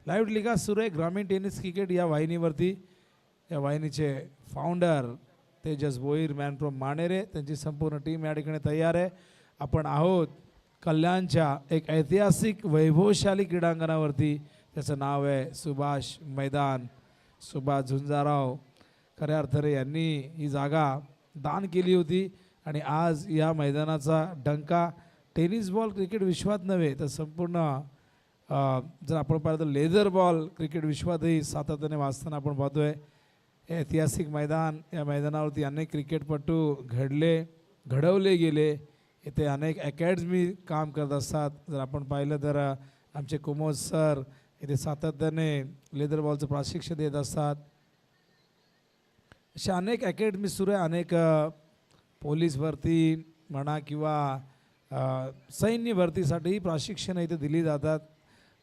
Live लिगा सुरू आहे ग्रामीण टेनिस क्रिकेट या वाहिनीवरती. या वाहिनीचे founder Tejas Bhoir, man from Manere, त्यांची संपूर्ण टीम या ठिकाणी तयार आहे. आपण आहोत कल्याणच्या एक ऐतिहासिक वैभवशाली क्रीडांगणावरती. त्याचं नाव आहे सुभाष मैदान. सुभाष झुंजाराव खऱ्या अर्थाने यांनी ही जागा दान केली होती आणि आज या मैदानाचा डंका टेनिस बॉल क्रिकेट विश्वात नव्हे तर संपूर्ण जर आपण पाहिलं तर लेदर बॉल क्रिकेट विश्वातही सातत्याने वाचताना आपण पाहतोय. हे ऐतिहासिक मैदान, या मैदानावरती अनेक क्रिकेटपटू घडवले गेले. इथे अनेक अकॅडमी काम करत असतात. जर आपण पाहिलं तर आमचे कुमोद सर इथे सातत्याने लेदर बॉलचं प्रशिक्षण देत असतात. अशा अनेक अकॅडमी सुरू आहे. अनेक पोलीस भरती म्हणा किंवा सैन्य भरतीसाठीही प्रशिक्षण इथे दिली जातात.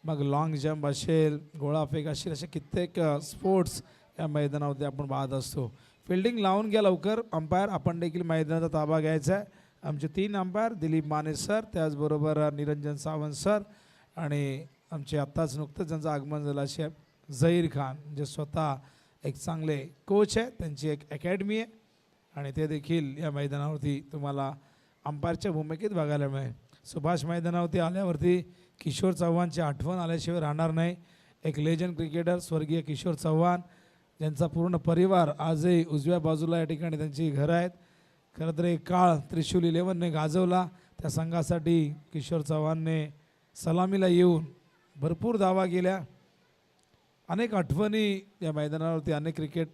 मग लाँग जंप असेल, गोळाफेक असेल, असे कित्येक स्पोर्ट्स या मैदानावरती आपण पाहत असतो. फिल्डिंग लावून घ्या लवकर अंपायर. आपण देखील मैदानाचा ताबा घ्यायचा आहे. आमचे 3 अंपायर दिलीप माने सर, त्याचबरोबर निरंजन सावंत सर आणि आमचे आत्ताच नुकतंच ज्यांचं आगमन झालं असे झहीर खान, जे स्वतः एक चांगले कोच आहे. त्यांची एक अकॅडमी आहे आणि ते देखील या मैदानावरती तुम्हाला अंपायरच्या भूमिकेत बघायला मिळेल. सुभाष मैदानावरती आल्यावरती किशोर चव्हाणची आठवण आल्याशिवाय राहणार नाही. एक लेजंड क्रिकेटर स्वर्गीय किशोर चव्हाण, ज्यांचा पूर्ण परिवार आजही उजव्या बाजूला या ठिकाणी त्यांची घरं आहेत. खरं तर एक काळ त्रिशूल 11ने गाजवला. त्या संघासाठी किशोर चव्हाणने सलामीला येऊन भरपूर धावा केल्या. अनेक आठवणी या मैदानावरती अनेक क्रिकेट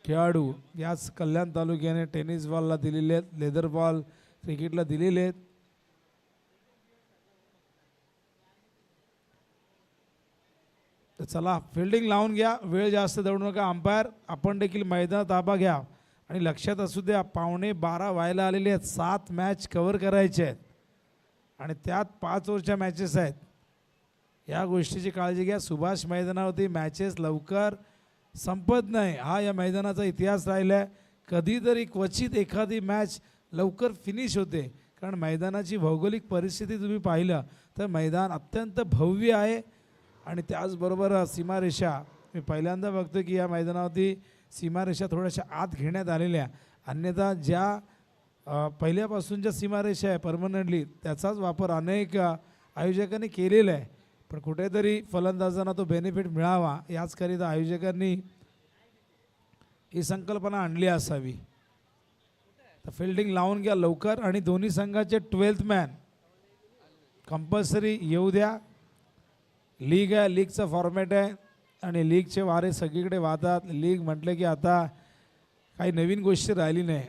खेळाडू याच कल्याण तालुक्याने टेनिस बॉलला दिलेले आहेत, लेदर बॉल क्रिकेटला दिलेले आहेत. तर चला फिल्डिंग लावून घ्या, वेळ जास्त दौडू नका. अंपायर आपण देखील मैदानात ताबा घ्या आणि लक्षात असू द्या 11:15 व्हायला आलेले आहेत. 7 मॅच कव्हर करायचे आहेत आणि त्यात 5 ओव्हरच्या मॅचेस आहेत. या गोष्टीची काळजी घ्या. सुभाष मैदानावरती मॅचेस लवकर संपत नाही, हा या मैदानाचा इतिहास राहिला आहे. कधीतरी क्वचित एखादी मॅच लवकर फिनिश होते, कारण मैदानाची भौगोलिक परिस्थिती तुम्ही पाहिलं तर मैदान अत्यंत भव्य आहे आणि त्याचबरोबर सीमारेषा मी पहिल्यांदा बघतो की या मैदानावरती सीमारेषा थोड्याशा आत घेण्यात आलेल्या. अन्यथा ज्या पहिल्यापासून ज्या सीमारेषा आहे परमनंटली त्याचाच वापर अनेक आयोजकांनी केलेला आहे, पण कुठेतरी फलंदाजांना तो बेनिफिट मिळावा याचकरिता आयोजकांनी ही संकल्पना आणली असावी. तर फिल्डिंग लावून घ्या लवकर आणि दोन्ही संघाचे 12th मॅन कंपल्सरी येऊ द्या. लीग आहे, लीगचा फॉर्मॅट आहे आणि लीगचे वारे सगळीकडे वाहतात. लीग म्हटलं की आता काही नवीन गोष्टी राहिली नाही.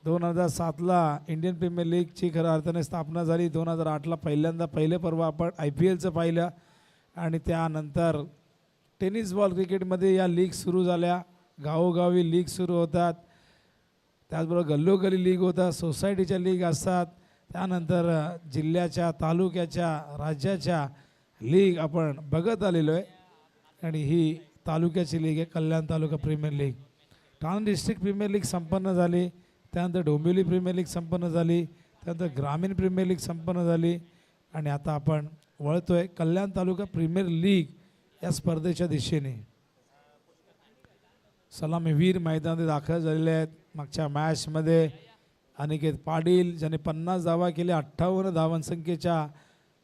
2007ला इंडियन प्रीमियर लीगची खऱ्या अर्थाने स्थापना झाली. 2008ला पहिल्यांदा पहिलं पर्व आपण IPLचं पाहिलं आणि त्यानंतर टेनिस बॉल क्रिकेटमध्ये या लीग सुरू झाल्या. गावोगावी लीग सुरू होतात, त्याचबरोबर गल्लोगल्ली लीग होतात, सोसायटीच्या लीग असतात, त्यानंतर जिल्ह्याच्या, तालुक्याच्या, राज्याच्या लीग आपण बघत आलेलो आहे. आणि ही तालुक्याची लीग आहे, Kalyan Taluka premier league. Thane district premier league संपन्न झाली, त्यानंतर डोंबिवली प्रीमियर लीग संपन्न झाली, त्यानंतर ग्रामीण प्रीमियर लीग संपन्न झाली आणि आता आपण वळतोय कल्याण तालुका प्रीमियर लीग या स्पर्धेच्या दिशेने. सलामीवीर मैदानात दाखल झालेले आहेत. मागच्या मॅचमध्ये अनिकेत पाटील ज्याने 50 धावा केल्या 58 धावसंख्येच्या.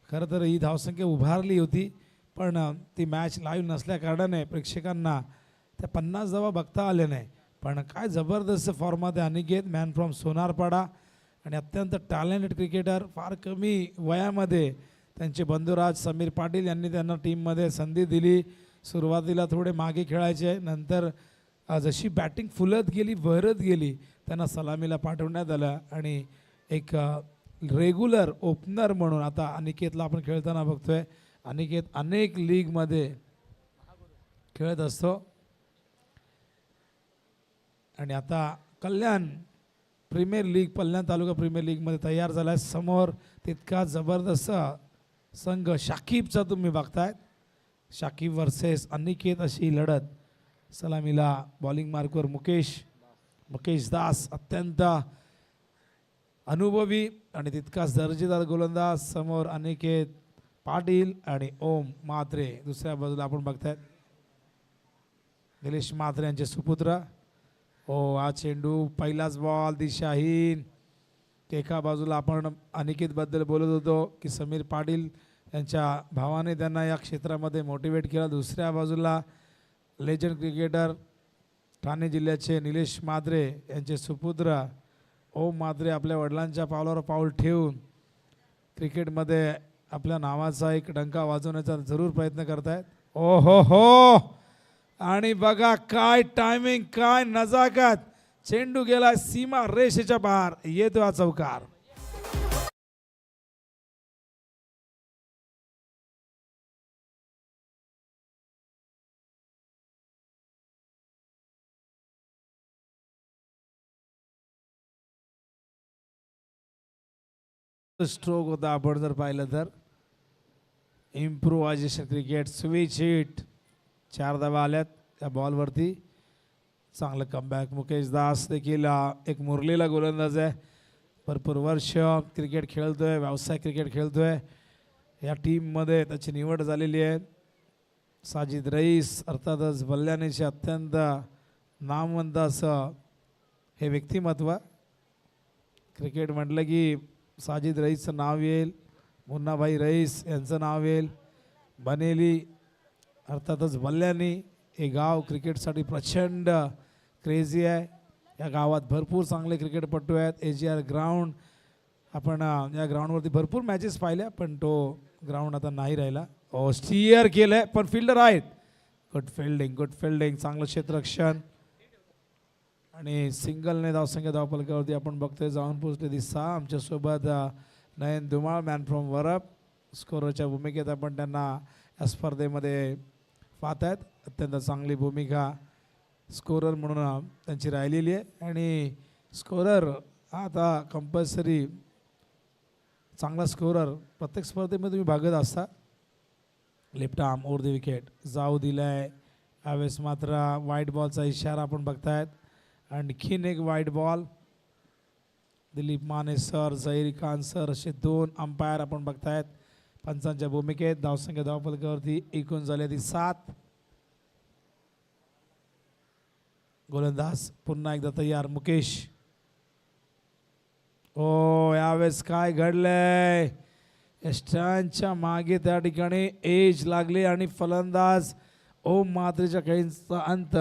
खरं तर ही धावसंख्या उभारली होती, पण ती मॅच लाईव्ह नसल्या कारणाने प्रेक्षकांना त्या 50 धावा बघता आल्या नाही. पण काय जबरदस्त फॉर्मात आहे अनिकेत, मॅन फ्रॉम सोनारपाडा आणि अत्यंत टॅलेंटेड क्रिकेटर. फार कमी वयामध्ये त्यांचे बंधुराज समीर पाटील यांनी त्यांना टीममध्ये संधी दिली. सुरुवातीला थोडे मागे खेळायचे, नंतर जशी बॅटिंग फुलत गेली, बहरत गेली, त्यांना सलामीला पाठवण्यात आलं आणि एक रेग्युलर ओपनर म्हणून आता अनिकेतला आपण खेळताना बघतोय. अनिकेत अनेक लीगमध्ये खेळत असतो आणि आता कल्याण प्रीमियर लीग, कल्याण तालुका प्रीमियर लीगमध्ये तयार झाला आहे. समोर तितका जबरदस्त संघ शाकिबचा तुम्ही बघताय. शाकिब वर्सेस अनिकेत अशी लढत. सलामीला बॉलिंग मार्कवर मुकेश दास, अत्यंत अनुभवी आणि तितकाच दर्जेदार गोलंदाज. समोर अनिकेत पाटील आणि ओम म्हात्रे. दुसऱ्या बाजूला आपण बघतायत निलेश म्हात्रे यांचे सुपुत्र. हो, हा चेंडू पहिलाच बॉल दिशाहीन. एका बाजूला आपण अनिकेत बद्दल बोलत होतो की समीर पाटील यांच्या भावाने त्यांना या क्षेत्रामध्ये मोटिवेट केलं. दुसऱ्या बाजूला लेजंड क्रिकेटर ठाणे जिल्ह्याचे निलेश म्हात्रे यांचे सुपुत्र ओम म्हात्रे आपल्या वडिलांच्या पावलावर पाऊल ठेवून क्रिकेटमध्ये आपल्या नावाचा एक डंका वाजवण्याचा जरूर प्रयत्न करतायत. ओ हो हो, आणि बघा काय टायमिंग, काय नजाकत. चेंडू गेला सीमा रेषेच्या बाहेर, येतो हा चौकार. स्ट्रोक होता आपण जर पाहिलं तर. इम्प्रोव्हायझेशन क्रिकेट, स्विच हिट, 4 धावा आल्यात त्या बॉलवरती. चांगलं कमबॅक. मुकेश दास देखील एक मुरलेला गोलंदाज आहे. भरपूर वर्ष क्रिकेट खेळतोय, व्यावसायिक क्रिकेट खेळतोय. या टीममध्ये त्याची निवड झालेली आहे. साजिद रईस अर्थातच बल्ल्यानेचे अत्यंत नामवंत असं हे व्यक्तिमत्व. क्रिकेट म्हटलं की साजिद रईसचं नाव येईल, मुन्नाभाई रईस यांचं नाव येईल. बनेली अर्थातच बल्ल्यानी. हे गाव क्रिकेटसाठी प्रचंड क्रेझी आहे. या गावात भरपूर चांगले क्रिकेटपटू आहेत. AGR ग्राउंड, आपण या ग्राउंडवरती भरपूर मॅचेस पाहिल्या, पण तो ग्राउंड आता नाही राहिला. स्टीअर केलंय पण फिल्डर आहेत. गुड फिल्डिंग, गुड फिल्डिंग, चांगलं क्षेत्ररक्षण आणि सिंगलने धावसंख्या धावफलकावरती आपण बघतोय जाऊन पोहोचले दिसा. आमच्यासोबत नयन धुमाळ मॅन फ्रॉम वरप स्कोररच्या भूमिकेत आपण त्यांना या स्पर्धेमध्ये पाहत आहेत. अत्यंत चांगली भूमिका स्कोरर म्हणून त्यांची राहिलेली आहे. आणि स्कोरर आता कंपल्सरी चांगला स्कोरर प्रत्येक स्पर्धेमध्ये तुम्ही भागत असता. Left arm over the wicket जाऊ दिलाय. यावेळेस मात्र वाईट बॉलचा इशारा आपण बघतायत. आणखीन एक वाईट ball. Dilip Mane sir, Zaheer Khan sir असे 2 अंपायर आपण बघतायत पंचांच्या भूमिकेत. धावसंख्या धावफलकावरती एकूण झाले ती 7. गोलंदाज पुन्हा एकदा तयार मुकेश. ओ, यावेळेस काय घडलंय. स्टँडच्या मागे त्या ठिकाणी एज लागली आणि फलंदाज ओम म्हात्रेच्या खेळीचा अंत.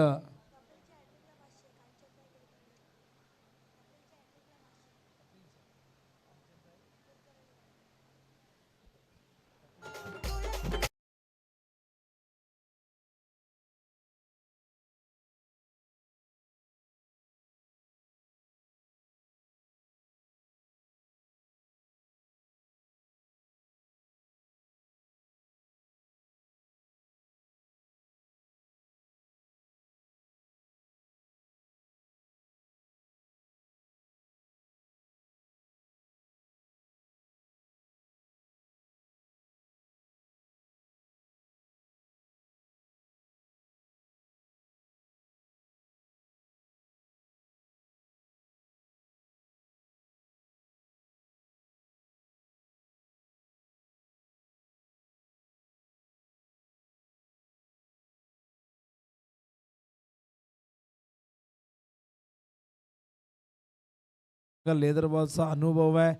लेदर बॉलचा अनुभव आहे.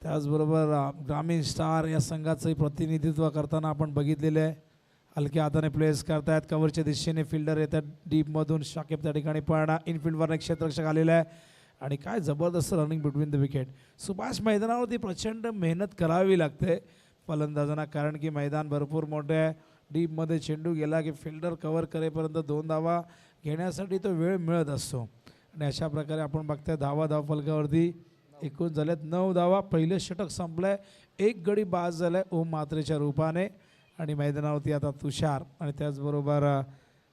त्याचबरोबर ग्रामीण स्टार या संघाचंही प्रतिनिधित्व करताना आपण बघितलेलं आहे. हलक्या हाताने प्लेस करतायत. कव्हरच्या दिशेने फिल्डर येतात डीपमधून. शाकेब त्या ठिकाणी पळणा. इनफिल्डवर एक क्षेत्ररक्षक आलेला आहे आणि काय जबरदस्त running between the wicket. Subhash मैदानावरती प्रचंड मेहनत करावी लागते फलंदाजांना, कारण की मैदान भरपूर मोठे आहे. डीपमध्ये चेंडू गेला की फिल्डर कव्हर करेपर्यंत 2 धावा घेण्यासाठी तो वेळ मिळत असतो. आणि अशा प्रकारे आपण बघताय धावफलकावरती एकूण झाल्यात 9 धावा. पहिले षटक संपलंय. 1 गडी बाद झालाय ओम म्हात्रेच्या रूपाने. आणि मैदानावरती आता तुषार आणि त्याचबरोबर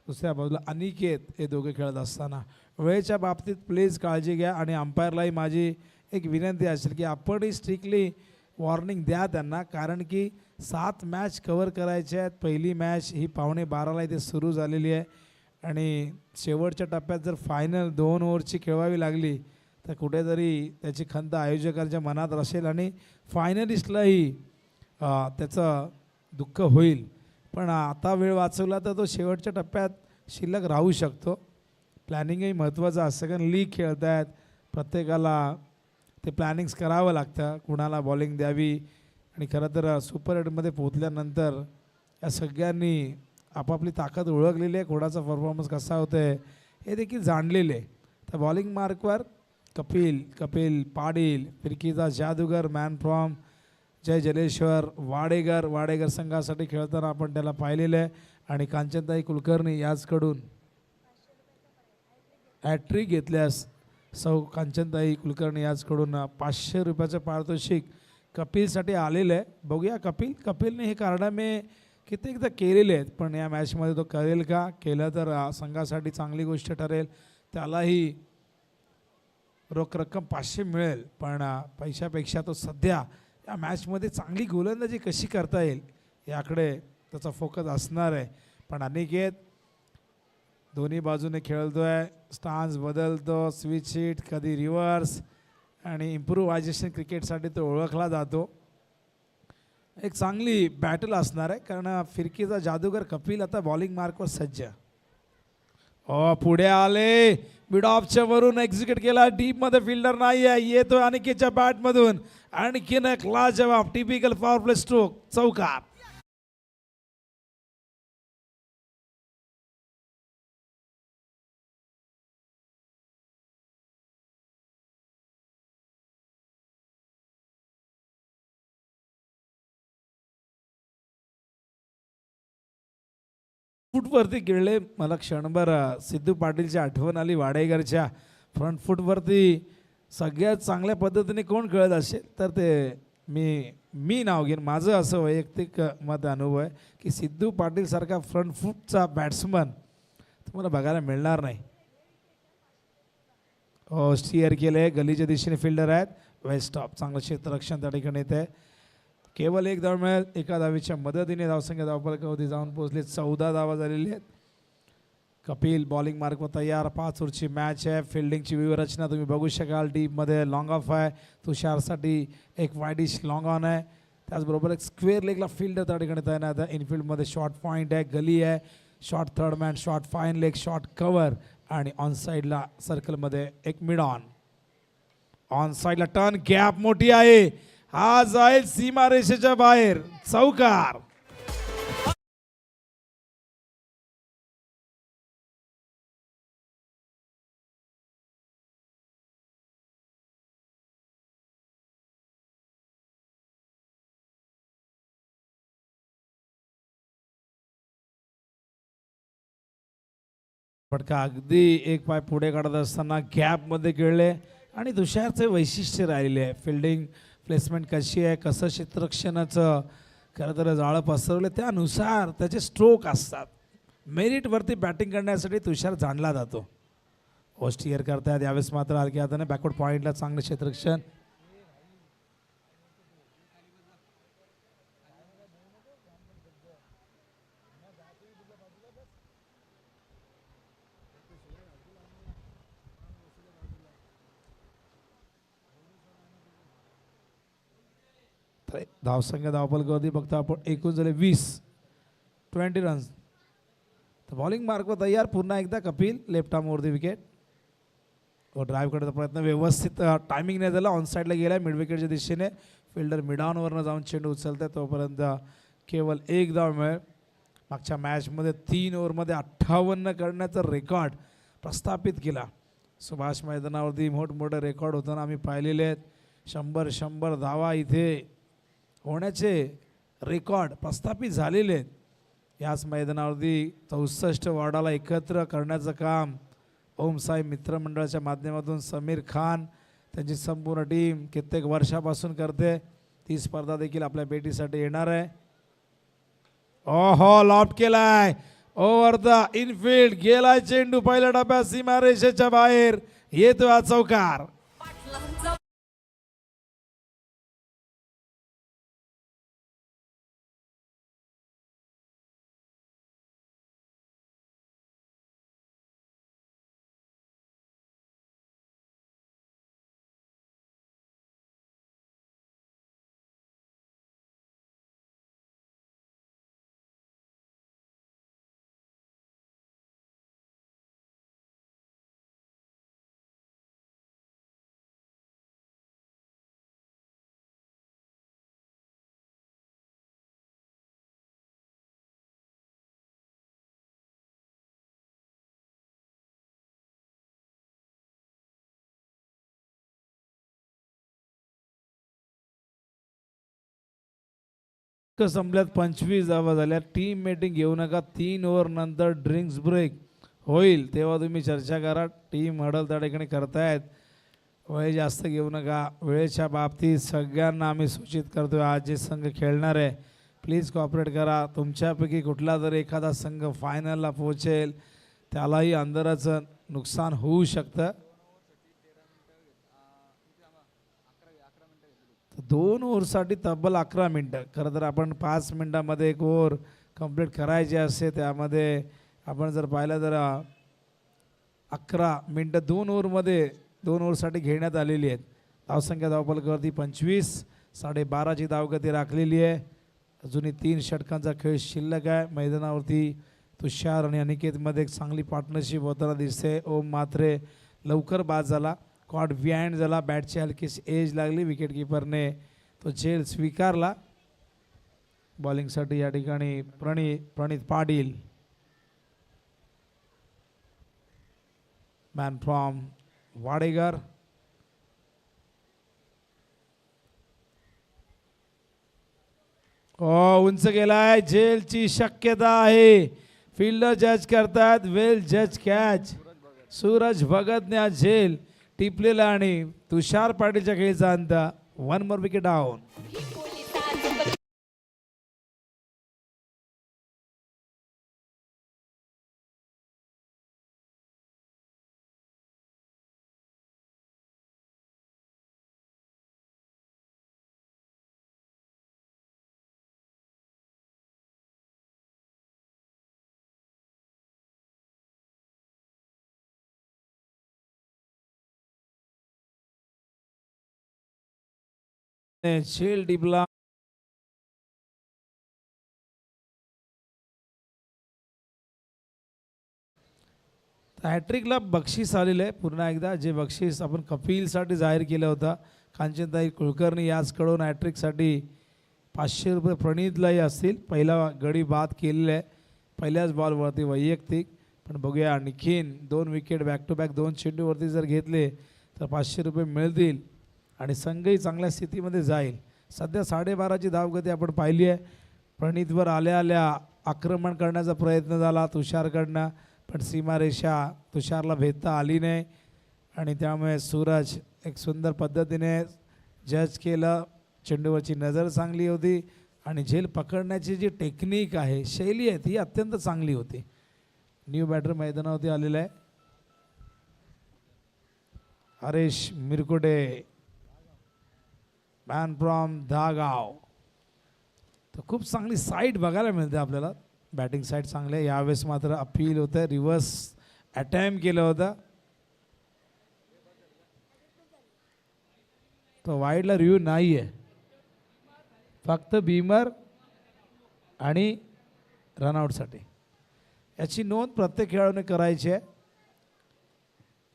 दुसऱ्या बाजूला अनिकेत हे दोघे खेळत असताना. वेळेच्या बाबतीत प्लीज काळजी घ्या आणि अंपायरलाही माझी एक विनंती असेल की आपणही स्ट्रिक्टली वॉर्निंग द्या त्यांना, कारण की 7 मॅच कव्हर करायच्या आहेत. पहिली मॅच ही 11:15 इथे सुरू झालेली आहे आणि शेवटच्या टप्प्यात जर फायनल 2 ओव्हरची खेळवावी लागली तर कुठेतरी त्याची खंत आयोजकांच्या मनात असेल आणि फायनलिस्टलाही त्याचं दुःख होईल, पण आता वेळ वाचवला तर तो शेवटच्या टप्प्यात शिल्लक राहू शकतो. प्लॅनिंगही महत्त्वाचं असतं, कारण लीग खेळत आहेत, प्रत्येकाला ते प्लॅनिंग्स करावं लागतं, कुणाला बॉलिंग द्यावी. आणि खरं तर सुपर एटमध्ये पोहोचल्यानंतर या सगळ्यांनी आपापली ताकद ओळखलेली आहे, कोणाचा परफॉर्मन्स कसा होतो आहे हे देखील जाणलेले आहे. तर बॉलिंग मार्कवर कपिल कपिल पाटील, फिरकीचा जादूगर मॅन फ्रॉम जय जलेश्वर, वाडेगर संघासाठी खेळताना आपण त्याला पाहिलेलं आहे. आणि कांचनताई कुलकर्णी याचकडून हॅट्रिक घेतल्यास सौ कांचनताई कुलकर्णी याचकडून 500 रुपयाचं पारितोषिक कपिलसाठी आलेलं आहे. बघूया कपिलने हे कारनामे कित्येकदा केलेले आहेत, पण या मॅचमध्ये तो करेल का? केलं तर संघासाठी चांगली गोष्ट ठरेल, त्यालाही रोख रक्कम 500 मिळेल. पण पैशापेक्षा तो सध्या या मॅचमध्ये चांगली गोलंदाजी कशी करता येईल याकडे त्याचा फोकस असणार आहे. पण अनिकेत दोन्ही बाजूने खेळतोय, स्टान्स बदलतो, स्विच हिट, कधी रिव्हर्स, आणि इम्प्रूव्हायझेशन क्रिकेटसाठी तो ओळखला जातो. एक चांगली बॅटल असणार आहे, कारण फिरकीचा जादूगर कपिल आता बॉलिंग मार्कवर सज्ज. पुढे आले, मिड ऑफच्या वरून एक्झिक्यूट केला, डीपमध्ये फिल्डर नाही आहे, येतोय अनिकेतच्या बॅटमधून आणखीन एक लाजवाब टिपिकल पॉवर प्ले स्ट्रोक, चौकार. फूटवरती गिळले, मला क्षणभर सिद्धू पाटीलची आठवण आली, वाडेकरच्या फ्रंट फूटवरती सगळ्यात चांगल्या पद्धतीने कोण खेळत असेल तर ते मी नाव घेईन. माझं असं वैयक्तिक मत अनुभव आहे की सिद्धू पाटील सारखा फ्रंट फूटचा बॅट्समन तुम्हाला बघायला मिळणार नाही. स्टिअर केले, गलीच्या दिशेने फिल्डर आहेत, वेस्ट ऑफ, चांगलं क्षेत्ररक्षण त्या ठिकाणी येते. केवळ एक धाव मिळेल, एका धावीच्या मदतीने धावसंख्या धावफलकावरती जाऊन पोहोचले, 14 धावा झालेली आहेत. कपिल बॉलिंग मार्कवर तयार, 5 ओव्हरची मॅच आहे. फिल्डिंगची व्यूहरचना तुम्ही बघू शकाल, डीपमध्ये लॉंग ऑफ आहे, तुषारसाठी एक वाईडिश लॉंग ऑन आहे, त्याचबरोबर एक स्क्वेअर लेगला फिल्डर त्या ठिकाणी तैनात आहे. इनफिल्डमध्ये शॉर्ट पॉईंट आहे, गली आहे, short third man, short fine leg, short cover, आणि ऑन साईडला सर्कलमध्ये एक मिड ऑन साईडला टर्न गॅप मोठी आहे, हा जाईल सीमारेषेच्या बाहेर, चौकार. फटका अगदी एक पाय पुढे काढत असताना गॅपमध्ये खेळले, आणि तुषारचे वैशिष्ट्य राहिले आहे, फिल्डिंग प्लेसमेंट कशी आहे, कसं क्षेत्ररक्षणाचं खरं तर जाळं पसरवलं त्यानुसार त्याचे स्ट्रोक असतात. मेरिटवरती बॅटिंग करण्यासाठी तुषार जाणला जातो. ओस्टियर करतायत यावेळेस मात्र हलक्या हाताने बॅकवर्ड पॉईंटला चांगलं क्षेत्ररक्षण. धावसंख्या धावफलकावरती फक्त आपण एकूण झाले 20 रन्स. तर बॉलिंग मार्कवर तयार, पुन्हा एकदा कपिल लेफ्ट आर्मवरती विकेट. ड्राईव्ह करण्याचा प्रयत्न व्यवस्थित टायमिंग नाही झाला, ऑन साईडला गेला मिड विकेटच्या दिशेने, फिल्डर मिडॉनवरनं जाऊन चेंडू उचलते, तोपर्यंत केवळ एक धाव मिळेल. मागच्या मॅचमध्ये 3 ओव्हरमध्ये 58 करण्याचा रेकॉर्ड प्रस्थापित केला. सुभाष मैदानावरती मोठमोठे रेकॉर्ड होताना आम्ही पाहिलेले आहेत. 100 धावा इथे होण्याचे रेकॉर्ड प्रस्थापित झालेले आहेत. याच मैदानावरती 64 वॉर्डाला एकत्र करण्याचं काम ओमसाई मित्रमंडळाच्या माध्यमातून समीर खान त्यांची संपूर्ण टीम कित्येक वर्षापासून करते. ती स्पर्धा देखील आपल्या भेटीसाठी येणार आहे. ओहो, लॉफ्ट केलाय, ओव्हर द इनफिल्ड गेलाय चेंडू, पहिल्या डब्यात सीमारेषेच्या बाहेर येतो हा चौकार. संपल्यात 25 धावा झाल्या. टीम मीटिंग घेऊ नका. 3 ओव्हर नंतर ड्रिंक्स ब्रेक होईल तेव्हा तुम्ही चर्चा करा. टीम हडल त्या ठिकाणी करतायत. वेळ जास्त घेऊ नका. वेळेच्या बाबतीत सगळ्यांना आम्ही सूचित करतोय आज जे संघ खेळणार आहे प्लीज कॉपरेट करा. तुमच्यापैकी कुठला जर एखादा संघ फायनलला पोहोचेल त्यालाही अंधाराचं नुकसान होऊ शकतं. 2 ओव्हरसाठी तब्बल 11 मिनटं. खरं तर आपण 5 मिनटामध्ये एक ओव्हर कंप्लीट करायची असते. त्यामध्ये आपण जर पाहिलं तर 11 मिनटं 2 ओव्हरमध्ये 2 ओव्हरसाठी घेण्यात आलेली आहेत. धावसंख्या धावफलकावरती 25. 12.5ची धावगती राखलेली आहे. अजूनही 3 षटकांचा खेळ शिल्लक आहे. मैदानावरती तुषार आणि अनिकेतमध्ये एक चांगली पार्टनरशिप होताना दिसते. ओम मात्रे लवकर बाद झाला. कॉट बिहाइंड झाला. बॅटची हलकीशी एज लागली. विकेटकीपरने तो झेल स्वीकारला. बॉलिंगसाठी या ठिकाणी प्रणित पाटील मॅन फ्रॉम वाडेगर. उंच गेलाय. झेलची शक्यता आहे. फिल्डर जज करतात. वेल जज कॅच. सूरज भगतने हा झेल टिपलेला आणि तुषार पाटीलच्या खेळीचा अंत. 1 मोर विकेट डाऊन. झेल टिपला. हॅट्रिकला बक्षीस आलेलं आहे. पुन्हा एकदा जे बक्षीस आपण कपिलसाठी जाहीर केलं होतं कांचनताई कुलकर्णी याचकडून हॅट्रिकसाठी 500 रुपये प्रणितलाही असतील. पहिला गडी बाद केलेला आहे पहिल्याच बॉलवरती वैयक्तिक. पण बघूया आणखीन 2 विकेट बॅक टू बॅक 2 चेंडूवरती जर घेतले तर 500 रुपये मिळतील आणि संघही चांगल्या स्थितीमध्ये जाईल. सध्या 12.5ची धावगती आपण पाहिली आहे. प्रणितवर आल्या आक्रमण करण्याचा प्रयत्न झाला तुषारकडनं पण सीमारेषा तुषारला भेदता आली नाही आणि त्यामुळे सूरज एक सुंदर पद्धतीने जज केलं. चेंडूवरची नजर चांगली होती आणि झेल पकडण्याची जी टेक्निक आहे शैली आहे ती अत्यंत चांगली होती. न्यू बॅटर मैदानावरती आलेला आहे हरेश मिरकुटे मॅन फ्रॉम धागाव. तर खूप चांगली साईड बघायला मिळते आपल्याला. बॅटिंग साईड चांगले. यावेळेस मात्र अपील होतं. रिव्हर्स अटेम्प्ट केलं होतं. तो वाईडला रिव्ह्यू नाही आहे. फक्त बीमर आणि रनआउटसाठी याची नोंद प्रत्येक खेळाडूने करायची आहे.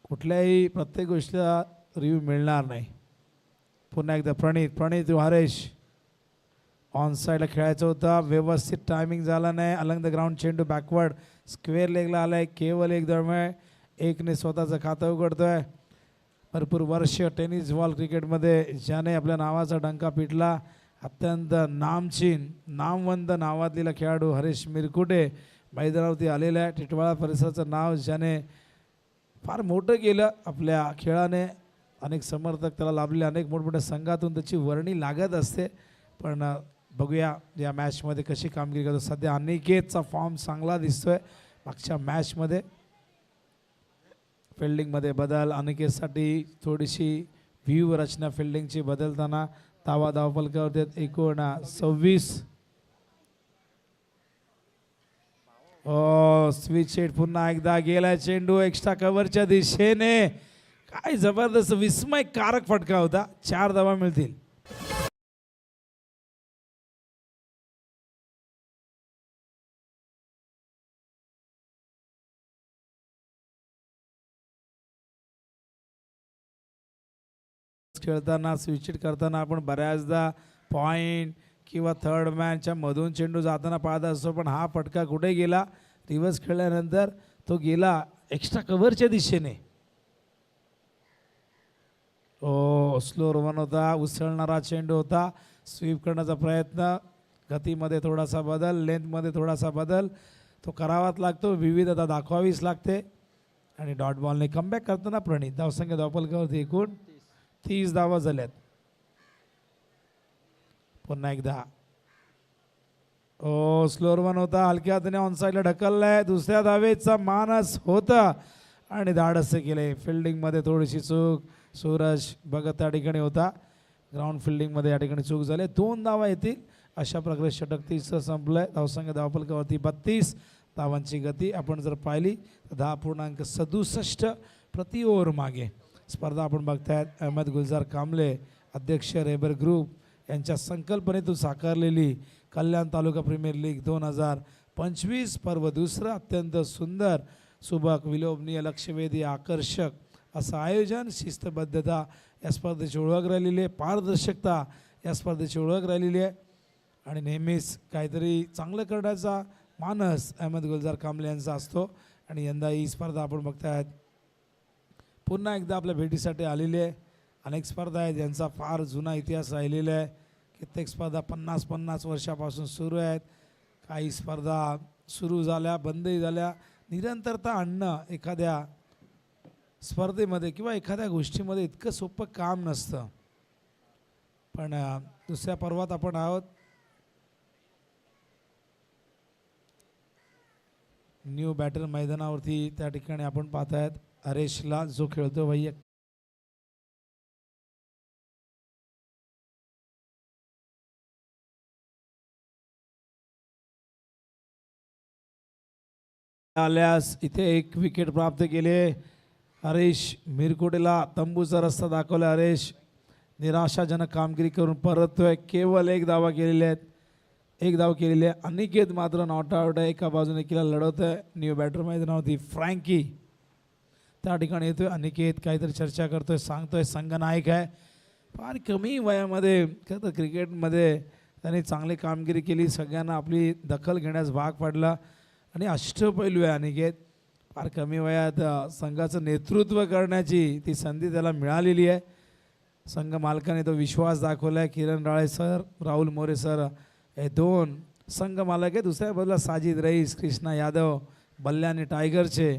कुठल्याही प्रत्येक गोष्टीला रिव्ह्यू मिळणार नाही. पुन्हा एकदा प्रणित हरेश ऑन साईडला खेळायचं होतं. व्यवस्थित टायमिंग झाला नाही. अलंग द ग्राउंड चेंडू बॅकवर्ड स्क्वेअर लेगला आला आहे. केवळ एक दरम्यान एकने स्वतःचं खातं उघडतोय. भरपूर वर्ष टेनिस बॉल क्रिकेटमध्ये ज्याने आपल्या नावाचा डंका पिटला अत्यंत नामवंत नावातलेला खेळाडू हरेश मिरकुटे मैदानावरती आलेला आहे. टिटवाळा परिसराचं नाव ज्याने फार मोठं केलं आपल्या खेळाने. अनेक समर्थक त्याला लाभले. अनेक मोठमोठ्या संघातून त्याची वर्णी लागत असते. पण बघूया या मॅचमध्ये कशी कामगिरी करतो. सध्या अनिकेतचा फॉर्म चांगला दिसतोय. मागच्या मॅचमध्ये फिल्डिंगमध्ये बदल अनिकेतसाठी थोडीशी व्ह्यू रचना फिल्डिंगची बदलताना धावफलकावरती 26. स्विच हिट पुन्हा एकदा गेला चेंडू एक्स्ट्रा कव्हरच्या दिशेने. काय जबरदस्त विस्मयकारक फटका होता. 4 धावा मिळतील. खेळताना स्विच हिट करताना आपण बऱ्याचदा पॉइंट किंवा थर्ड मॅनच्या मधून चेंडू जाताना पाहत असतो. पण हा फटका कुठे गेला. रिव्हर्स खेळल्यानंतर तो गेला एक्स्ट्रा कव्हरच्या दिशेने. स्लो रन होता. उसळणारा चेंडू होता. स्वीप करण्याचा प्रयत्न गतीमध्ये थोडासा बदल, लेंथमध्ये थोडासा बदल तो करावाच लागतो, विविधता दाखवावीच लागते. आणि डॉट बॉलने कमबॅक करताना प्रणित धावसंख्या धावफलकावरती एकूण 30 धावा झाल्यात. पुन्हा एकदा स्लोअर वन होता, हलक्या हाताने ऑनसाईडला ढकललाय, दुसऱ्या धावेचा मानस होता आणि धाडस केले. फिल्डिंगमध्ये थोडीशी चूक, सूरज भगत त्या ठिकाणी होता, ग्राउंड फिल्डिंगमध्ये या ठिकाणी चूक झाली. 2 धावा येतील अशा प्रकारे षटक 30 संपलंय. धावसंख्या धावफलकावरती 32 धावांची गती आपण जर पाहिली तर 10.67 प्रति ओव्हर मागे. स्पर्धा आपण बघतायत अहमद गुलजार कांबळे अध्यक्ष रेबर ग्रुप यांच्या संकल्पनेतून साकारलेली कल्याण तालुका प्रीमियर लीग 2025 पर्व दुसरं अत्यंत सुंदर, सुबक, विलोभनीय, लक्षवेधी, आकर्षक असं आयोजन, शिस्तबद्धता या स्पर्धेची ओळख राहिलेली आहे, पारदर्शकता या स्पर्धेची ओळख राहिलेली आहे आणि नेहमीच काहीतरी चांगलं करण्याचा मानस अहमद गुलजार कांबळे यांचा असतो. आणि यंदा ही स्पर्धा आपण बघतायत पुन्हा एकदा आपल्या भेटीसाठी आलेली आहे. अनेक स्पर्धा आहेत ज्यांचा फार जुना इतिहास राहिलेला आहे. कित्येक स्पर्धा 50-50 वर्षापासून सुरू आहेत. काही स्पर्धा सुरू झाल्या, बंदही झाल्या. निरंतरता आणणं एखाद्या स्पर्धेमध्ये किंवा एखाद्या गोष्टीमध्ये इतकं सोपं काम नसतं. पण दुसऱ्या पर्वात आपण आहोत. न्यू बॅटर मैदानावरती त्या ठिकाणी आपण पाहतायत हरेशला जो खेळतो वैयक्तिक आल्यास इथे 1 विकेट प्राप्त केले. हरेश मिरकुटेला तंबूचा रस्ता दाखवला. हरेश निराशाजनक कामगिरी करून परततोय. केवळ 1 धावा केलेले आहेत, 1 धाव केलेली आहे. अनिकेत मात्र नॉट आउट आहे, एका बाजूने केला लढवत आहे. न्यू बॅटर मैदानावरती फ्रँकी त्या ठिकाणी येतोय. अनिकेत काहीतरी चर्चा करतोय, सांगतोय संघनायक आहे. फार कमी वयामध्ये खरं तर क्रिकेटमध्ये त्यांनी चांगली कामगिरी केली, सगळ्यांना आपली दखल घेण्यास भाग पडला आणि अष्टपैलू आहे अनिकेत. फार कमी वयात संघाचं नेतृत्व करण्याची ती संधी त्याला मिळालेली आहे. संघ मालकाने तो विश्वास दाखवला आहे. किरण राळे सर, राहुल मोरे सर हे 2 संघ मालक आहे. दुसऱ्या बाजूला साजिद रईस, कृष्णा यादव, बल्ल्याने टायगरचे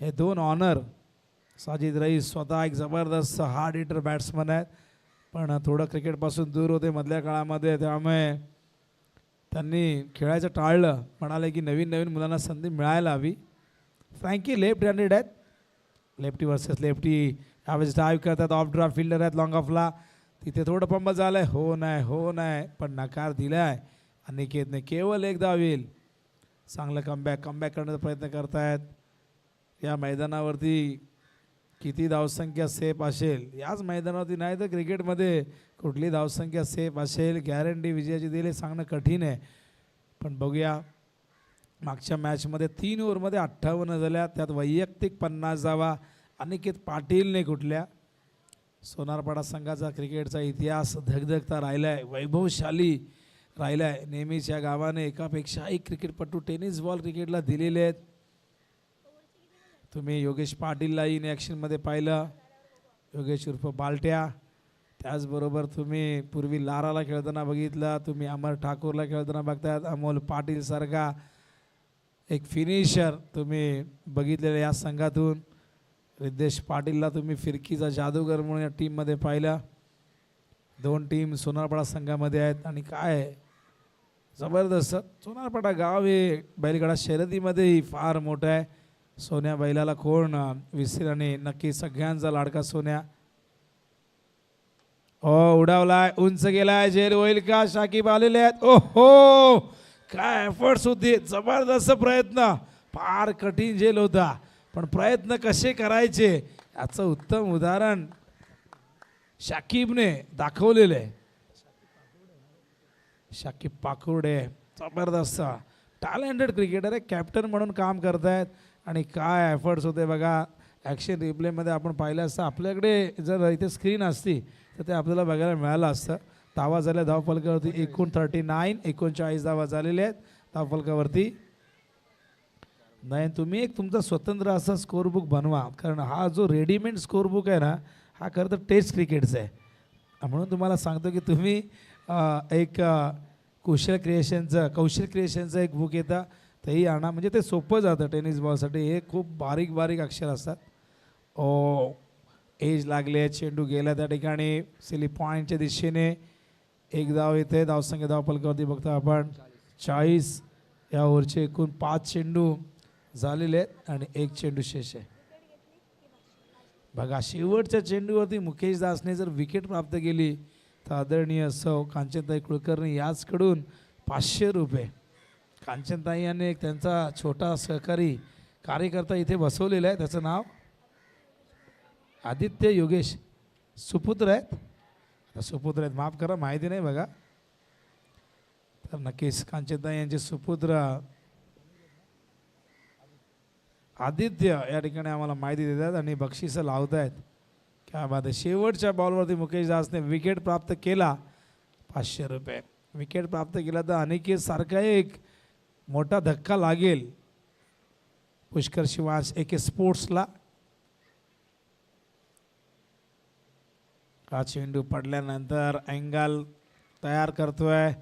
हे 2 ऑनर. साजिद रईस स्वतः एक जबरदस्त हार्ड हिटर बॅट्समन आहेत, पण थोडं क्रिकेटपासून दूर होते मधल्या काळामध्ये, त्यामुळे त्यांनी खेळायचं टाळलं. म्हणाले की नवीन मुलांना संधी मिळायला हवी. फ्रँकी लेफ्ट हँडेड आहेत, लेफ्टी वर्सेस लेफ्टी. यावेळेस डाईव्ह करतात, ऑफ ड्राफ्ट फिल्डर आहेत लॉंग ऑफला. तिथे थोडं पंप झालं आहे, हो नाही पण नकार दिला आहे अनिकेतने. केवळ 1 धाव येईल. चांगलं कमबॅक करण्याचा प्रयत्न करतायत. या मैदानावरती किती धावसंख्या सेफ असेल, याच मैदानावरती नाही तर क्रिकेटमध्ये कुठली धावसंख्या सेफ असेल, गॅरंटी विजयाची दिली सांगणं कठीण आहे. पण बघूया, मागच्या मॅचमध्ये 3 ओव्हरमध्ये 58 झाल्या, त्यात वैयक्तिक 50 धावा अनिकेत पाटीलने कुठल्या. सोनारपाडा संघाचा क्रिकेटचा इतिहास धगधगता राहिला आहे, वैभवशाली राहिला आहे. नेहमीच या गावाने एकापेक्षा एक क्रिकेटपटू टेनिस बॉल क्रिकेटला दिलेले आहेत. तुम्ही योगेश पाटीलला इन ॲक्शनमध्ये पाहिलं, योगेश उर्फ बालट्या. त्याचबरोबर तुम्ही पूर्वी लाराला खेळताना बघितलं, तुम्ही अमर ठाकूरला खेळताना बघतायत. अमोल पाटील सारखा एक फिनिशर तुम्ही बघितलेलं या संघातून. रिद्धेश पाटीलला तुम्ही फिरकीचा जादूगर म्हणून या टीममध्ये पाहिलं. 2 टीम सोनारपाडा संघामध्ये आहेत आणि काय जबरदस्त. सोनारपाडा गाव हे बैलगाडा शर्यतीमध्येही फार मोठं आहे. सोन्या बैलाला कोण विसरेल आणि नक्की सगळ्यांचा लाडका सोन्या. उडावलाय, उंच गेलाय, जेल होईल का? शाकिब आलेले आहेत. ओहो, काय एफर्ट्स होते, जबरदस्त प्रयत्न. फार कठीण जेल होता, पण प्रयत्न कसे करायचे याचं उत्तम उदाहरण शाकिबने दाखवलेलं आहे. शाकिब पाकुर्डे जबरदस्त टॅलेंटेड क्रिकेटर आहे, कॅप्टन म्हणून काम करतायत आणि काय एफर्ट्स होते बघा. ॲक्शन रिप्लेमध्ये आपण पाहिलं असतं, आपल्याकडे जर इथे स्क्रीन असती तर ते आपल्याला बघायला मिळालं असतं. धावा झाल्या धावफलकावरती एकूण 39, 39 धावा झालेल्या आहेत धावफलकावरती. नाही, तुम्ही एक तुमचा स्वतंत्र असा स्कोअरबुक बनवा, कारण हा जो रेडीमेड स्कोअरबुक आहे ना, हा खरं तर टेस्ट क्रिकेटचा आहे. म्हणून तुम्हाला सांगतो की तुम्ही एक कौशल क्रिएशनचं एक बुक येतं, तेही आणा. म्हणजे ते सोपं जातं टेनिस बॉलसाठी. हे खूप बारीक बारीक अक्षर असतात. ओ एज लागले, चेंडू गेला त्या ठिकाणी, सिली पॉईंटच्या दिशेने. एक धाव येते, धावसंख्या धावफलकावरती बघता आपण 40. या ओव्हरचे एकूण 5 चेंडू झालेले आहेत आणि 1 चेंडू शेष आहे. बघा, शेवटच्या चेंडूवरती मुकेश दासने जर विकेट प्राप्त केली तर आदरणीय सौ कांचनताई कुलकर्णी याचकडून 500 रुपये. कांचनताई यांनी एक त्यांचा छोटा सहकारी कार्यकर्ता इथे बसवलेला आहे, त्याचं नाव आदित्य योगेश. सुपुत्र आहेत, सुपुत्र आहेत, माफ करा, माहिती नाही बघा. तर नक्कीच कांचनताई यांचे सुपुत्र आदित्य या ठिकाणी आम्हाला माहिती देतात आणि बक्षिसं लावत आहेत. क्या बात आहे. शेवटच्या बॉलवरती मुकेश दासने विकेट प्राप्त केला, 500 रुपये. विकेट प्राप्त केला तर अनिकेत सारखा एक मोठा धक्का लागेल पुष्कर शिवास AK स्पोर्ट्सला. हा चेंडू पडल्यानंतर अँगल तयार करतोय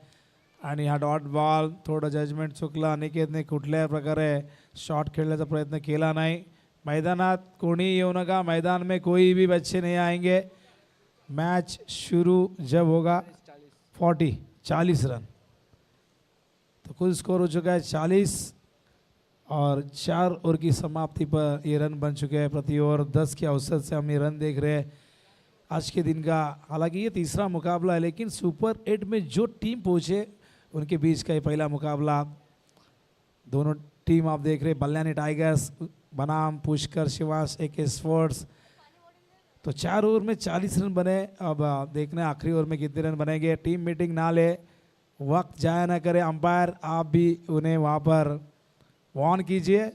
आणि हा डॉट बॉल. थोडं जजमेंट चुकलं, अनिकेतने कुठल्याही प्रकारे शॉट खेळण्याचा प्रयत्न केला नाही. मैदानात कोणी येऊ नका, मैदान में कोई भी बच्चे नहीं आएंगे. मैच शुरू जब होगा 40 रन. तो कुल स्कोर हो चुका है 40 और 4 ओवर की समाप्ति पर ये रन बन चुके हैं. प्रति ओवर 10 के औसत से हम ये रन देख रहे हैं आज के दिन का. हालांकि ये तीसरा मुकाबला है, लेकिन सुपर 8 में जो टीम पहुँचे उनके बीच का ये पहला मुकाबला. दोनों टीम आप देख रहे, बल्यानी टाइगर्स बनाम पुष्कर शिवास AK स्पोर्ट्स. तो 4 ओवर में 40 रन बने. अब देखना आखिरी ओवर में कितने रन बनेंगे. टीम मीटिंग ना ले, वक्त जाया ना करे. अंपायर आप भी उन्हें वहाँ पर वार्न कीजिए.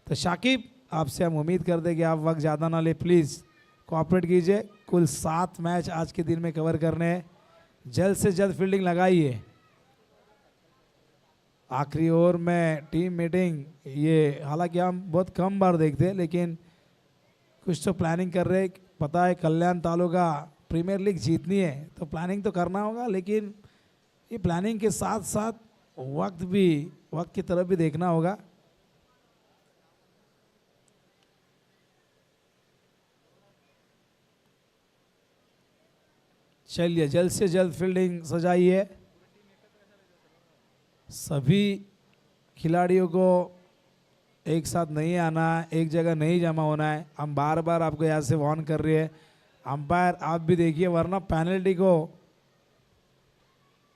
तो शाकिब, आपसे हम उम्मीद करते हैं कि आप वक्त ज़्यादा ना ले, प्लीज़ कोऑपरेट कीजिए. कुल 7 मैच आज के दिन में कवर करने हैं. जल्द से जल्द फील्डिंग लगाइए. आखिरी ओवर में टीम मीटिंग, ये हालांकि हम बहुत कम बार देखते हैं, लेकिन कुछ तो प्लानिंग कर रहे हैं. पता है कल्याण तालुका प्रीमियर लीग जीतनी है तो प्लानिंग तो करना होगा, लेकिन ये प्लानिंग के साथ साथ वक्त की तरफ भी देखना होगा. चलिए जल्द से जल्द फील्डिंग सजाइए. सभी खिलाड़ियों को एक साथ नहीं आना, एक जगह नहीं जमा होना है. हम बार बार आपको यहाँ से वार्न कर रहे हैं. अंपायर आप भी देखिए, वरना पेनल्टी को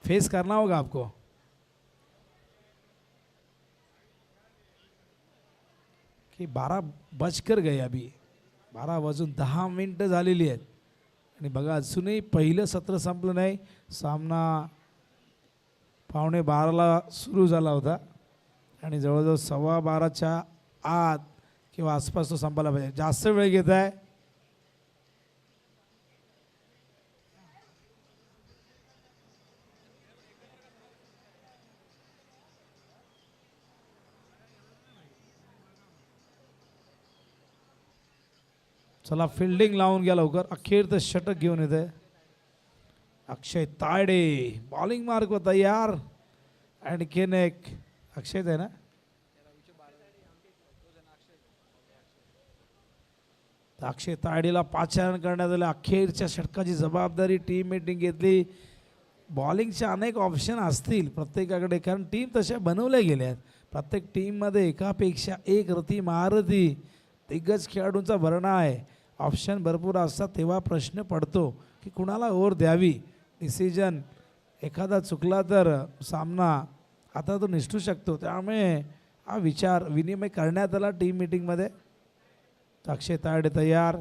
फेस करना होगा आपको. की 12 बजकर गए, अभी 12 वाजून 10 मिनिटं झालेली आहेत आणि बघा अजूनही पहिलं सत्र संपलं नाही. सामना 11:15ला सुरू झाला होता आणि जवळजवळ 12:15च्या आत किंवा आसपास तो संपायला पाहिजे. जास्त वेळ घेत आहे. चला फील्डिंग लावून घ्या लवकर. अखेर तर षटक घेऊन येते अक्षय तायडे. बॉलिंग मार्क वर तयार. आणखीन एक अक्षय आहे ना, अक्षय तायडेला 5 रन करण्यात आले. अखेरच्या षटकाची जबाबदारी टीम मीटिंग घेतली. बॉलिंगचे अनेक ऑप्शन असतील प्रत्येकाकडे, कारण टीम तशा बनवल्या गेल्या आहेत. प्रत्येक टीममध्ये एकापेक्षा एक रती महारथी दिग्गज खेळाडूंचा भरणा आहे. ऑप्शन भरपूर असतात, तेव्हा प्रश्न पडतो की कुणाला ओव्हर द्यावी. डिसिजन एखादा चुकला तर सामना आता तो निसटू शकतो. त्यामुळे हा विचार विनिमय करण्यात आला टीम मीटिंगमध्ये. अक्षय तायडे तयार.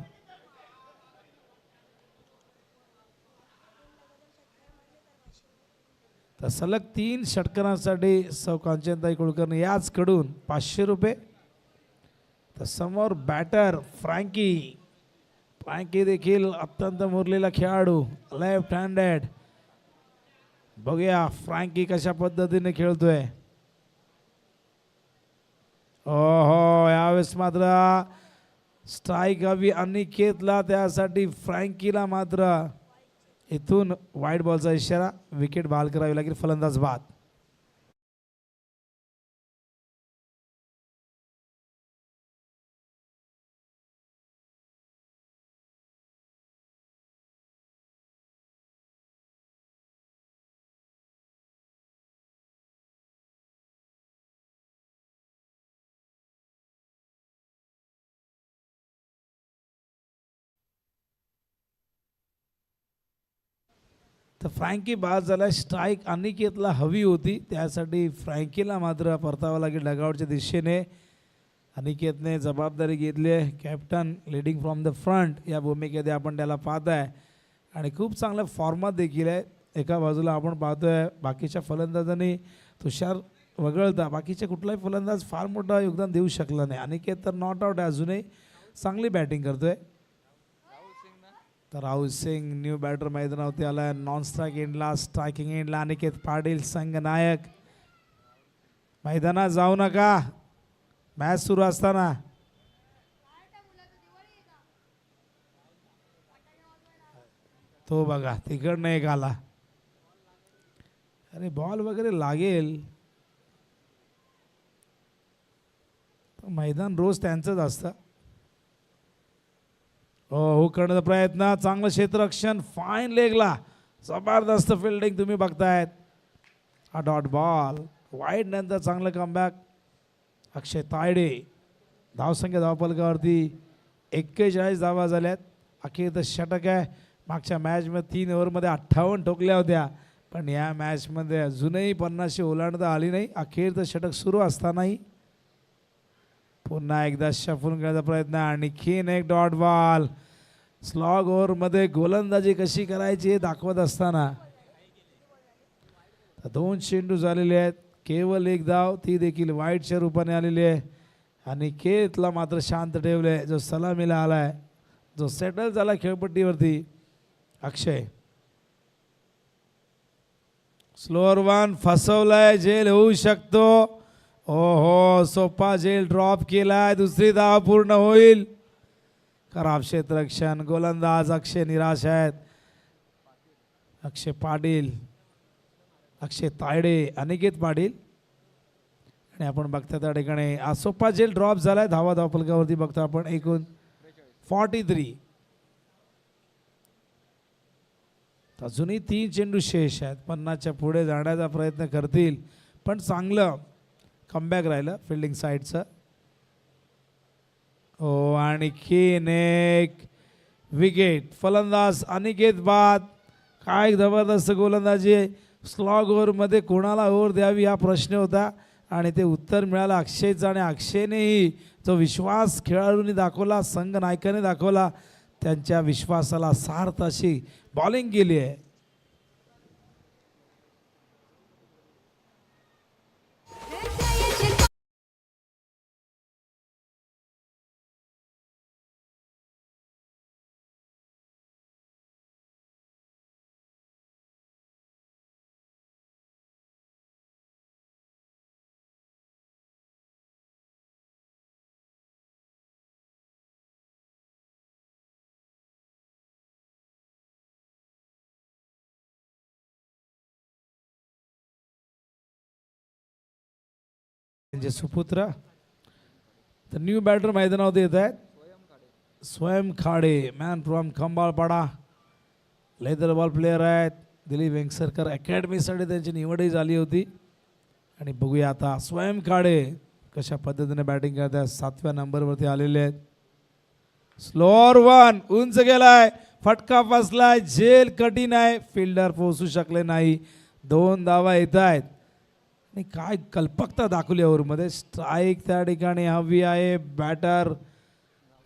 तर सलग 3 षटकांसाठी सौ कांचनताई कुलकर्णी याचकडून 500 रुपये. तर समोर बॅटर फ्रँकी देखील अत्यंत मुरलेला खेळाडू, लेफ्ट हँडेड. बघूया फ्रँकी कशा पद्धतीने खेळतोय. ओहो, यावेळेस मात्र स्ट्राईक हवी अनिकेतला, त्यासाठी फ्रँकीला मात्र इथून वाईट बॉलचा इशारा, विकेट बहाल करावी लागेल, फलंदाज बाद. तर फ्रँकी बाद झाला. स्ट्राईक अनिकेतला हवी होती, त्यासाठी फ्रँकीला मात्र परतावं लागेल डगआउटच्या दिशेने. अनिकेतने जबाबदारी घेतली आहे, captain leading from the front या भूमिकेत आपण त्याला पाहत आहे आणि खूप चांगल्या फॉर्मात देखील आहे. एका बाजूला आपण पाहतोय बाकीच्या फलंदाजांनी तुषार वगळता बाकीचे कुठलाही फलंदाज फार मोठा योगदान देऊ शकला नाही. अनिकेत तर नॉट आउट आहे, अजूनही चांगली बॅटिंग करतोय. तर राहुल सिंग न्यू बॅटर मैदानावरती आला आहे. नॉन स्ट्राईक एंडला, स्ट्रायकिंग एंडला अनिकेत पाटील संघ नायक. मैदानात जाऊ नका मॅच सुरू असताना. तो बघा तिकडनं एक आला. अरे बॉल वगैरे लागेल, मैदान रोज त्यांचंच असतं. हो करण्याचा प्रयत्न, चांगलं क्षेत्ररक्षण, फाईन लेगला, जबरदस्त फिल्डिंग तुम्ही बघतायत. हा डॉट बॉल वाईड नंतर चांगलं कमबॅक. अक्षय तायडे धावसंख्या धावफलकावरती 41 धावा झाल्यात. अखेर तर षटक आहे. मागच्या मॅचमध्ये 3 ओव्हरमध्ये 58 ठोकल्या होत्या, पण या मॅचमध्ये अजूनही 50 ओलांडता आली नाही. अखेर तर षटक सुरू असतानाही पुन्हा एकदा शफून करण्याचा प्रयत्न, आणखीन एक डॉट बॉल. स्लॉग ओव्हरमध्ये गोलंदाजी कशी करायची हे दाखवत असताना 2 चेंडू झालेले आहेत, केवळ एक धाव, ती देखील वाईटच्या रूपाने आलेली आहे. आणि केतला मात्र शांत ठेवले, जो सलामीला आलाय, जो सेटल झाला खेळपट्टीवरती. अक्षय स्लोअर वन फसवलाय, जेल होऊ शकतो. ओहो सोपा जेल ड्रॉप केलाय, दुसरी धाव पूर्ण होईल. खराब क्षेत्ररक्षण, गोलंदाज अक्षय निराश आहेत. अक्षय पाटील, अक्षय तायडे, अनिकेत पाटील आणि आपण बघता त्या ठिकाणी सोपा जेल ड्रॉप झालाय. धावा धावफलकावरती बघतो आपण एकूण 43. अजूनही 3 चेंडू शेष आहेत. 50च्या पुढे जाण्याचा प्रयत्न करतील, पण चांगलं कमबॅक राहिलं फिल्डिंग साईडचं. हो आणखीन एक विकेट, फलंदाज अनिकेत बाद. काय जबरदस्त गोलंदाजी आहे. स्लॉग ओव्हरमध्ये कोणाला ओव्हर द्यावी हा प्रश्न होता आणि ते उत्तर मिळालं अक्षयचं. आणि अक्षयनेही जो विश्वास खेळाडूंनी दाखवला, संघ नायकाने दाखवला, त्यांच्या विश्वासाला सार्थ अशी बॉलिंग केली आहे. त्यांचे सुपुत्र तर न्यू बॅटर मैदानावरती येत आहेत. स्वयं Khade, man from Khambalpada, leather ball player आहेत. दिलीप वेंगसरकर अकॅडमीसाठी त्यांची निवडही झाली होती. आणि बघूया आता स्वयं खाडे कशा पद्धतीने बॅटिंग करत आहेत. 7व्या नंबरवरती आलेले आहेत. स्लोअर वन उंच गेलाय, फटका फसलाय, जेल कठीण आहे, फिल्डर पोहोचू शकले नाही. 2 धावा येत आहेत आणि काय कल्पकता दाखवली ओव्हरमध्ये. स्ट्राईक त्या ठिकाणी हवी आहे बॅटर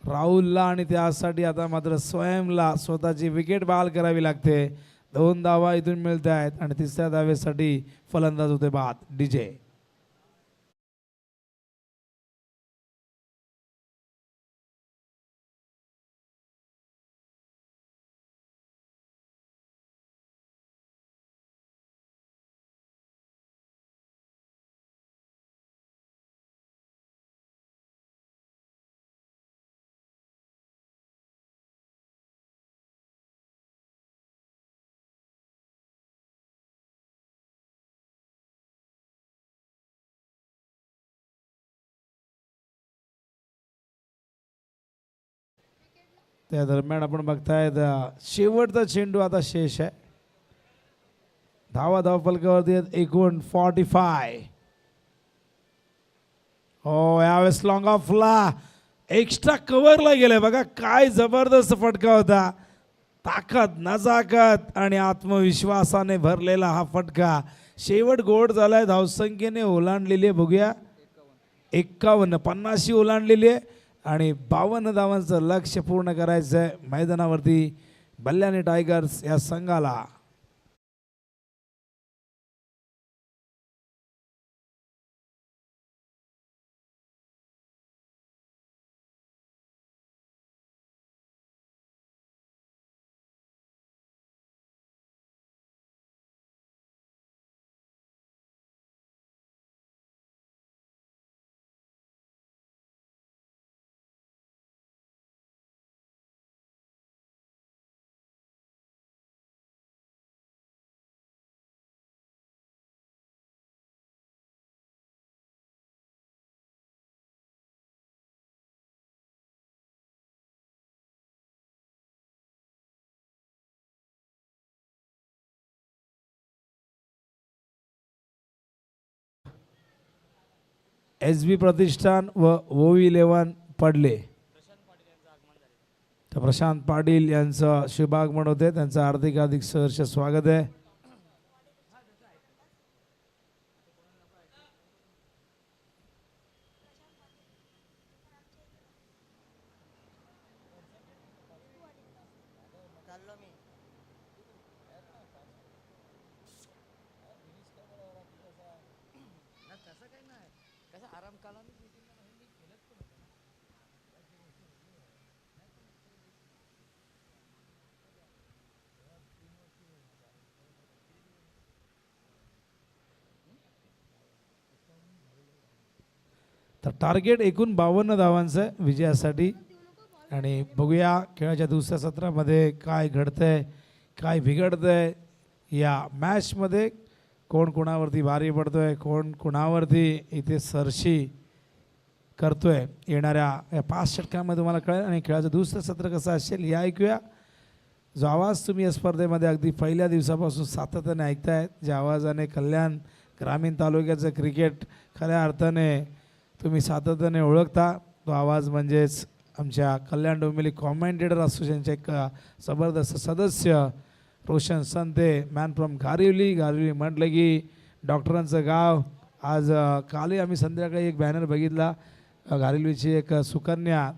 राहुलला आणि त्यासाठी आता मात्र स्वयंला स्वतःची विकेट बहाल करावी लागते. 2 धावा इथून मिळत आहेत आणि 3ऱ्या धावेसाठी फलंदाज होते बाद. डीजे त्या दरम्यान आपण बघतायत शेवटचा चेंडू आता शेष आहे. धावफलकावरती आहेत एकूण 45. हो, यावेळेस लॉंग ऑफला एक्स्ट्रा कव्हरला गेले. बघा काय जबरदस्त फटका होता. ताकद, नजाकत आणि आत्मविश्वासाने भरलेला हा फटका. शेवट गोड झालाय. धावसंख्येने ओलांडलेली आहे. बघूया 51, 50 ओलांडलेली आहे आणि 52 धावांचं लक्ष्य पूर्ण करायचं आहे मैदानावरती बल्ल्याने टायगर्स या संघाला. SB प्रतिष्ठान व OV11 पडले. तर प्रशांत पाटील यांचं शुभागमन होते. त्यांचं हार्दिक सहर्ष स्वागत आहे. तर टार्गेट एकूण 52 धावांचं विजयासाठी. आणि बघूया खेळाच्या दुसऱ्या सत्रामध्ये काय घडतंय, काय बिघडतंय या मॅचमध्ये. कोण कोणावरती भारी पडतोय, कोण कोणावरती इथे सरशी करतोय येणाऱ्या या 5 षटकांमध्ये तुम्हाला कळेल. आणि खेळाचं दुसरं सत्र कसं असेल हे ऐकूया. जो आवाज तुम्ही या स्पर्धेमध्ये अगदी पहिल्या दिवसापासून सातत्याने ऐकताय, ज्या आवाजाने कल्याण ग्रामीण तालुक्याचं क्रिकेट खऱ्या अर्थाने तुम्ही सातत्याने ओळखता, तो आवाज म्हणजेच आमच्या कल्याण डोंबिवली कॉमेंटेटर असोसिएशनचे एक जबरदस्त सदस्य रोशन संते, मॅन फ्रॉम घारिवली म्हटलं की डॉक्टरांचं गाव. आज कालही आम्ही संध्याकाळी एक बॅनर बघितला. घारिवलीची एक सुकन्या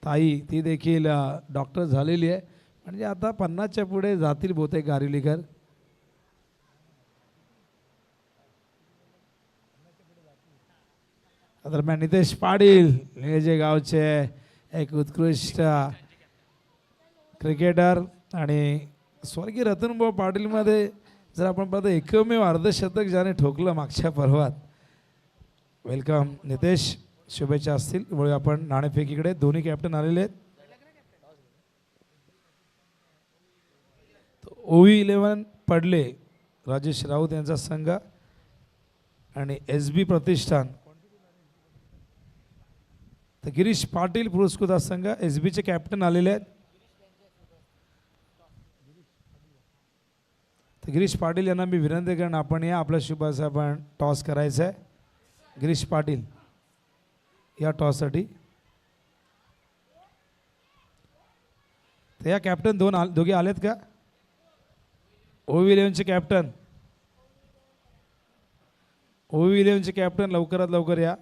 ताई, ती देखील डॉक्टर झालेली आहे. म्हणजे आता 50च्या पुढे जातील बहुतेक घारिवलीकर. दरम्यान नितेश पाटील निळजे गावचे एक उत्कृष्ट क्रिकेटर आणि स्वर्गीय रतनभाऊ पाटीलमध्ये जर आपण पाहतो एकमेव अर्धशतक ज्याने ठोकलं मागच्या पर्वात. वेलकम नितेश, शुभेच्छा असतील. वळूया आपण नाणेफेकीकडे. दोन्ही कॅप्टन आलेले आहेत. OV11 पडले राजेश राऊत यांचा संघ आणि SB प्रतिष्ठान. तर गिरीश पाटील पुरस्कृत संघ SBचे कॅप्टन आलेले आहेत. तर गिरीश पाटील यांना मी विनंती करेन, आपण या आपल्या शुभास आपण टॉस करायचं आहे. गिरीश पाटील या टॉससाठी. तर या कॅप्टन दोघे आलेत का? OV11चे कॅप्टन, OV11चे कॅप्टन लवकरात लवकर या.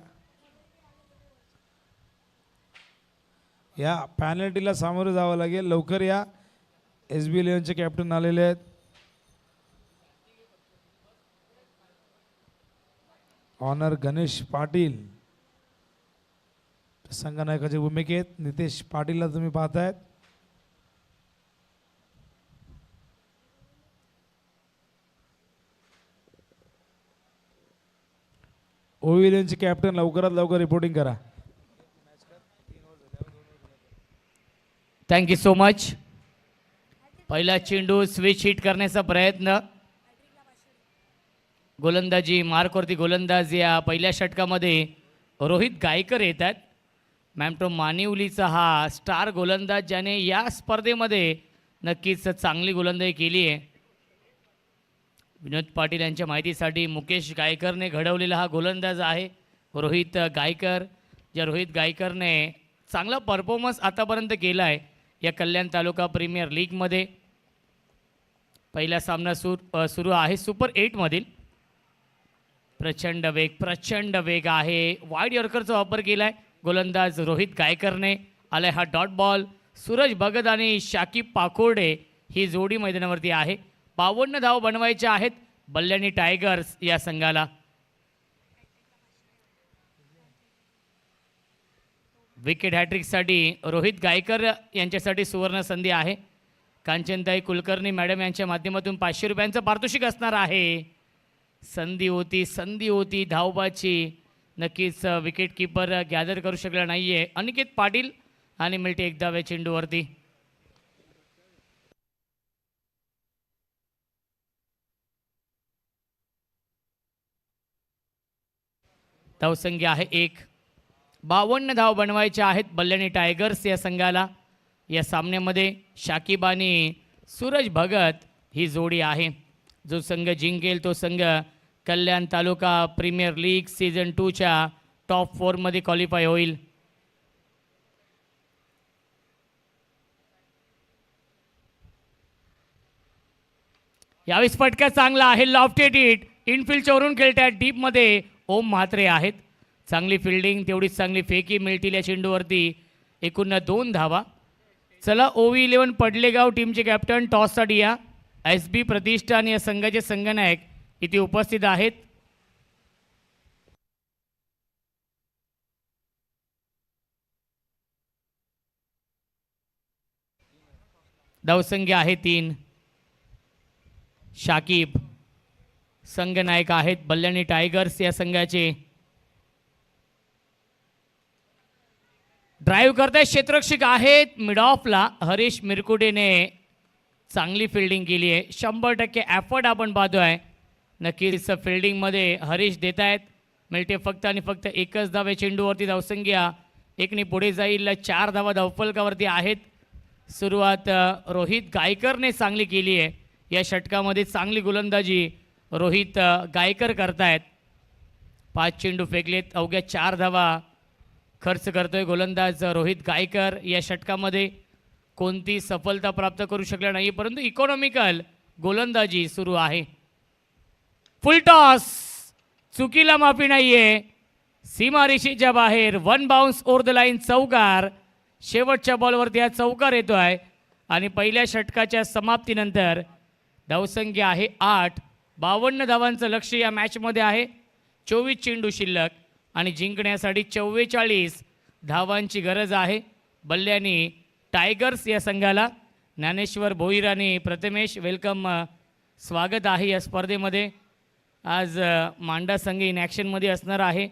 या पॅनल्टीला सामोरं जावं लागेल, लवकर या. SB11चे कॅप्टन आलेले आहेत. ऑनर गणेश पाटील संघनायकाच्या भूमिकेत. नितेश पाटीलला तुम्ही पाहतायत. OV11चे कॅप्टन लवकरात लवकर रिपोर्टिंग करा. Thank you so much. पहिला चेंडू स्विच हिट करण्याचा प्रयत्न. गोलंदाजी मार्कवरती गोलंदाज या पहिल्या षटकामध्ये रोहित गायकर येतात. मॅमटो मानिवलीचा हा स्टार गोलंदाज ज्याने या स्पर्धेमध्ये नक्कीच चांगली गोलंदाजी केली आहे. विनोद पाटील यांच्या माहितीसाठी मुकेश गायकरने घडवलेला हा गोलंदाज आहे रोहित गायकर. ज्या रोहित गायकरने चांगला परफॉर्मन्स आतापर्यंत केला आहे या कल्याण तालुका प्रीमियर लीगमध्ये. पहिला सामना सुरू आहे सुपर 8मधील. प्रचंड वेग आहे. वाईड यॉर्करचा वापर केला आहे गोलंदाज रोहित गायकरने. आलाय हा डॉट बॉल. सूरज भगत आणि शाकिब पाकोर्डे ही जोडी मैदानावरती आहे. 52 धाव बनवायच्या आहेत बल्ल्यानी टायगर्स या संघाला. विकेट हॅट्रिकसाठी रोहित गायकर यांच्यासाठी सुवर्ण संधी आहे. कांचनताई कुलकर्णी मॅडम यांच्या माध्यमातून 500 रुपयांचं पारितोषिक असणार आहे. संधी होती धावबाची. नक्कीच विकेट किपर गॅदर करू शकला नाही आहे अनिकेत पाटील आणि मिळते एक धाव चेंडूवरती. धावसंख्या आहे 1. 52 धाव बनवायच्या आहेत बल्ल्यानी टायगर्स या संघाला. या सामन्यामध्ये शाकिब आणि सूरज भगत ही जोडी आहे. जो संघ जिंकेल तो संघ Kalyan Taluka premier league season 2च्या टॉप 4मध्ये क्वालिफाय होईल. यावेळेस फटका चांगला आहे. Lofted hit. इनफिल्डच्या वरून खेळतात. डीपमध्ये ओम म्हात्रे आहेत. चांगली फिल्डिंग तेवढीच चांगली फेकी मिळतील या चेंडूवरती. एकूण 2 धावा. चला OV11 पडलेगाव टीमचे कॅप्टन टॉससाठी या SB प्रतिष्ठान या संघाचे संघनायक इथे उपस्थित आहेत. धावसंख्या आहे 3. शाकिब संघनायक आहेत बल्ल्यानी टायगर्स या संघाचे. ड्राईव्ह करताय क्षेत्ररक्षक आहेत मिड ऑफला. हरीश मिरकुटेने चांगली फिल्डिंग केली आहे. 100% एफर्ट आपण पाहतोय. नक्कीच फिल्डिंगमध्ये हरीश देत आहेत. मिळते फक्त आणि फक्त एकच धाव या चेंडूवरती. धावसंख्या 1ने पुढे जाईल. 4 धावा धावफलकावरती आहेत. सुरुवात रोहित गायकरने चांगली केली आहे. या षटकामध्ये चांगली गोलंदाजी रोहित गायकर करतायत. 5 चेंडू फेकलेत. अवघ्या 4 धावा खर्च करतोय गोलंदाज रोहित गायकर. या षटकामध्ये कोणती सफलता प्राप्त करू शकला नाही परंतु इकॉनॉमिकल गोलंदाजी सुरू आहे. फुल टॉस. चुकीला माफी नाहीये. सीमारेषेच्या बाहेर 1 बाउन्स ओव्हर द लाईन. चौकार. शेवटच्या बॉलवरती हा चौकार येतोय आणि पहिल्या षटकाच्या समाप्तीनंतर धावसंख्या आहे 8. 52 धावांचं लक्ष या मॅचमध्ये आहे. 24 चेंडू शिल्लक आणि जिंकण्यासाठी 44 धावांची गरज आहे बल्ल्यानी टायगर्स या संघाला. ज्ञानेश्वर भोईर आणि प्रथमेश वेलकम. स्वागत आहे या स्पर्धेमध्ये. आज मांडा संघ इन ॲक्शनमध्ये असणार आहे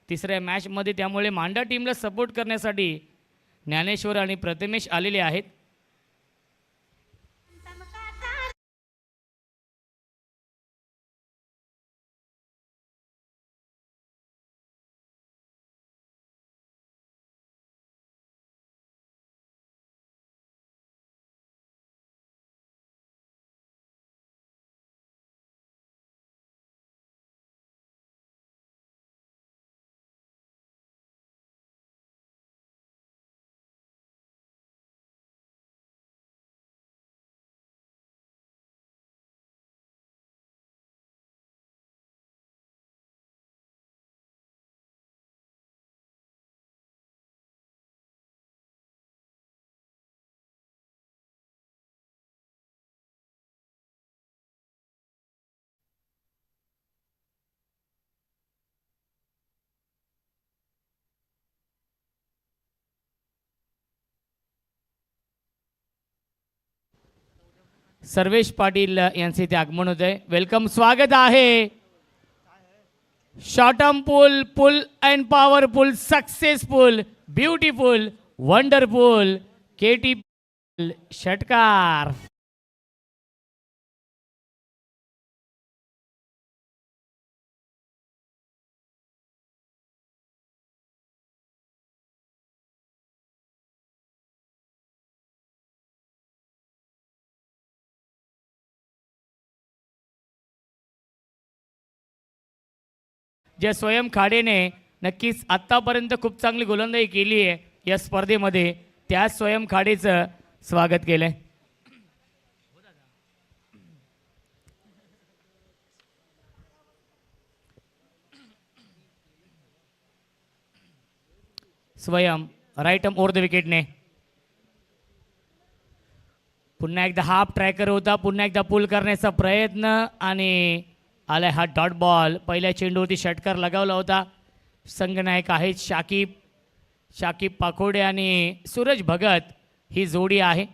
3ऱ्या मॅचमध्ये. त्यामुळे मांडा टीमला सपोर्ट करण्यासाठी ज्ञानेश्वर आणि प्रथमेश आलेले आहेत. सर्वेश पाटील यांचे इथे आगमन होत आहे. वेलकम. स्वागत आहे. Short term pull and powerful successful beautiful wonderful KT षटकार. ज्या स्वयं खाडेने नक्कीच आत्तापर्यंत खूप चांगली गोलंदाजी केली आहे या स्पर्धेमध्ये, त्याच स्वयं खाडेचं स्वागत केलं आहे. स्वयं राईट आर्म ओव्हर द विकेटने. पुन्हा एकदा हाफ ट्रॅकर होता, पुन्हा एकदा पुल करण्याचा प्रयत्न आणि आलाय हा डॉट बॉल. पहिल्या चेंडूवरती षटकार लगावला होता. संघनायक आहेत शाकिब पाखोडे आणि सूरज भगत ही जोडी आहे.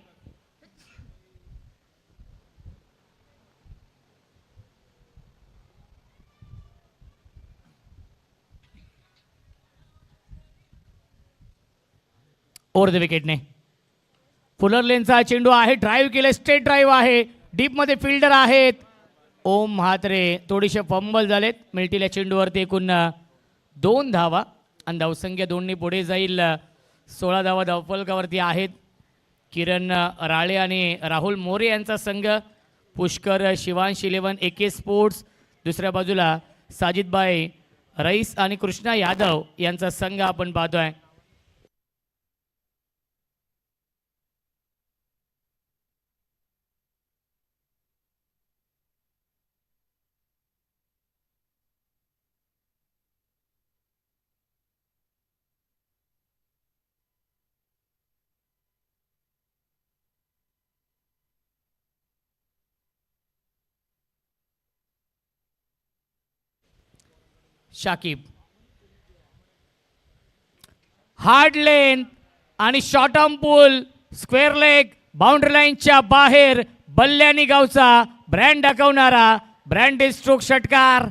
ओव्हर द विकेटने. फुलर लेनचा चेंडू आहे, ड्राईव्ह केले, स्ट्रेट ड्राईव्ह आहे, डीपमध्ये फिल्डर आहेत. ओम म्हात्रे थोडेसे फंबल झालेत. मिळतील चेंडूवरती एकूण 2 धावा आणि धावसंख्या 2नी पुढे जाईल. 16 धावा धावफलकावरती आहेत. किरण राळे आणि राहुल मोरे यांचा संघ, पुष्कर शिवांश 11 AK स्पोर्ट्स, दुसऱ्या बाजूला साजिदबाई रईस आणि कृष्णा यादव यांचा संघ आपण पाहतोय. शाकिब हार्ड लेन आणि शॉर्ट आर्म पूल, स्क्वेअर लेग, बाउंड्री लाईनच्या बाहेर बल्ल्यानी गावचा ब्रँड दाखवणारा ब्रँडेड स्ट्रोक षटकार.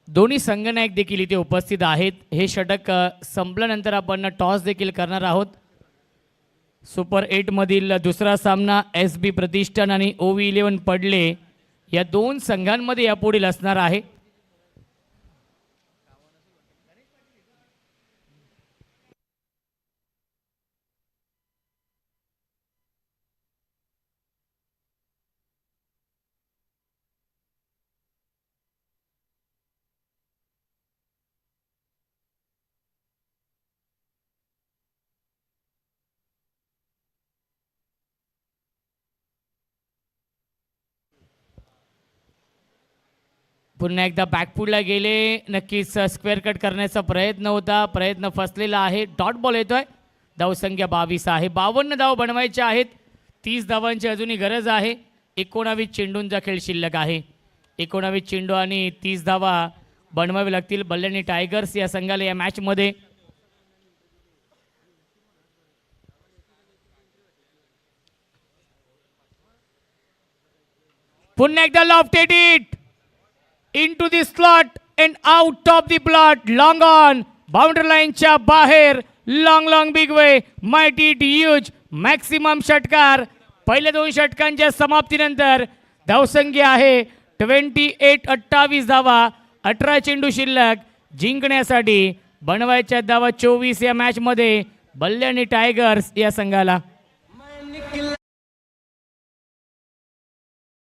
दोन्ही संघनायक देखील इथे उपस्थित आहेत. हे षटक संपल्यानंतर आपण टॉस देखील करणार आहोत. सुपर 8 मधील दुसरा सामना SB प्रतिष्ठान आणि OV11 पडले या 2 संघांमध्ये यापुढील असणार आहे. पुन्हा एकदा बॅकफुटला गेले, नक्कीच स्क्वेअर कट करण्याचा प्रयत्न होता, प्रयत्न फसलेला आहे. डॉट बॉल येतोय. धावसंख्या 22 आहे. 52 धाव बनवायच्या आहेत. 30 धावांची अजूनही गरज आहे. 19 चेंडूंचा खेळ शिल्लक आहे. 19 चेंडू आणि 30 धावा बनवावे लागतील बल्ल्यानी टायगर्स या संघाला या मॅचमध्ये. पुन्हा एकदा lofted it into the slot and out of the plot, long on, boundary line च्या बाहेर, long big way, mighty huge, maximum षटकार. पहिल्या 2 षटकांच्या समाप्तीनंतर धावसंख्या आहे 28 धावा, 18 चेंडू शिल्लक. जिंकण्यासाठी बनवायच्या धावा 24 या मॅच मध्ये बल्ल्यानी टायगर्स या संघाला.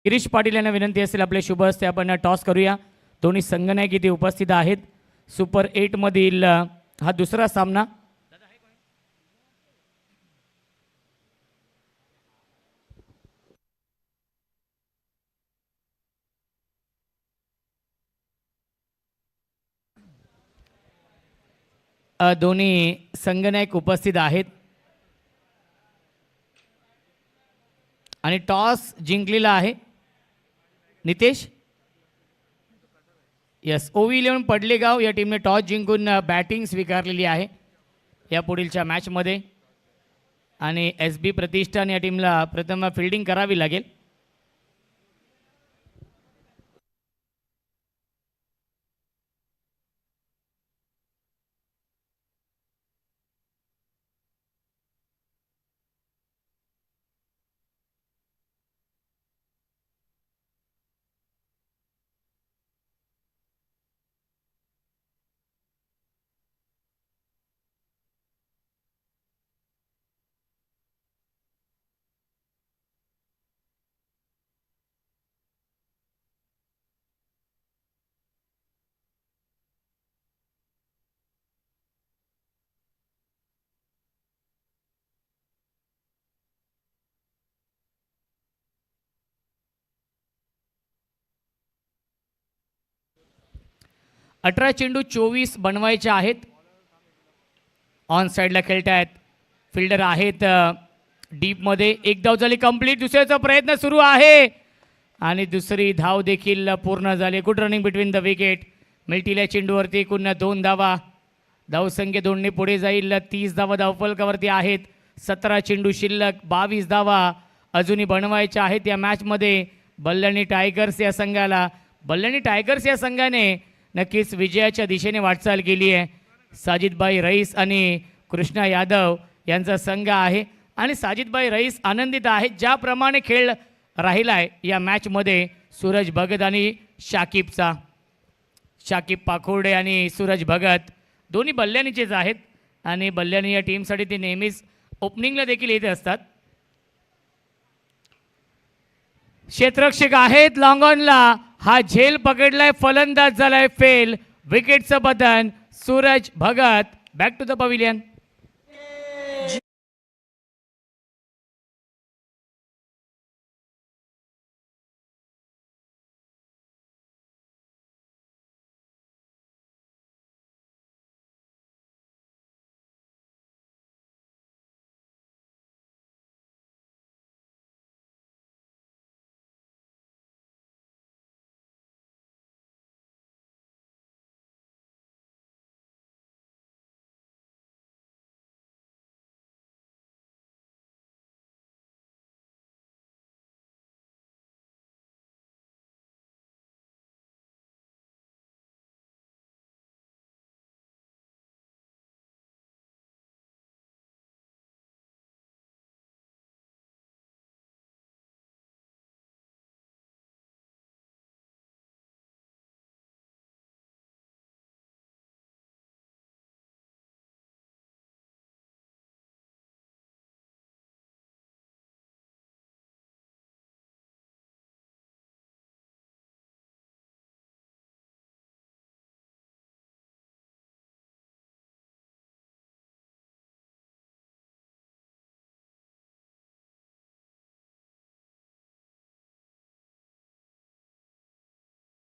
गिरीश पाटील यांना विनंती असेल आपले शुभ हस्ते आपण टॉस करूया. दोन्ही संघनायक इथे उपस्थित आहेत. सुपर 8 मधील हा दुसरा सामना. दोन्ही संघनायक उपस्थित आहेत आणि टॉस जिंकलेला आहे नितेश. यस, OV11 पडलेगाव या टीमने टॉस जिंकून बॅटिंग स्वीकारलेली आहे. या पुढीलच्या मॅचमध्ये आणि एस बी प्रतिष्ठान या टीमला प्रथम फिल्डिंग करावी लागेल. अठरा चेंडू 24 बनवायचे आहेत. ऑन साईडला खेळत आहेत. फिल्डर आहेत डीपमध्ये. एक धाव झाली कंप्लीट. दुसऱ्याचा प्रयत्न सुरू आहे आणि दुसरी धाव देखील पूर्ण झाली. Good running between the wicket. मिल्टील्या चेंडूवरती एकूण 2 धावा. धावसंख्या 2ने पुढे जाईल. 30 धावा धावफलकावरती आहेत. 17 चेंडू शिल्लक. 22 धावा अजूनही बनवायच्या आहेत या मॅचमध्ये. बल्लानी टायगर्स या संघाने नक्कीच विजयाच्या दिशेने वाटचाल केली आहे. साजिदभाई रईस आणि कृष्णा यादव यांचा संघ आहे आणि साजिदभाई रईस आनंदित आहेत ज्याप्रमाणे खेळ राहिला आहे या मॅचमध्ये. सूरज भगत आणि शाकिब पाखोडे आणि सूरज भगत दोन्ही बल्ल्यानीचेच आहेत आणि बल्ल्यानी या टीमसाठी ते नेहमीच ओपनिंगला देखील येत असतात. क्षेत्ररक्षक आहेत लॉंग ऑनला. हा झेल पकडलाय. फलंदाज झालाय फेल. विकेटचं बटन Suraj Bhagat. Back to the pavilion.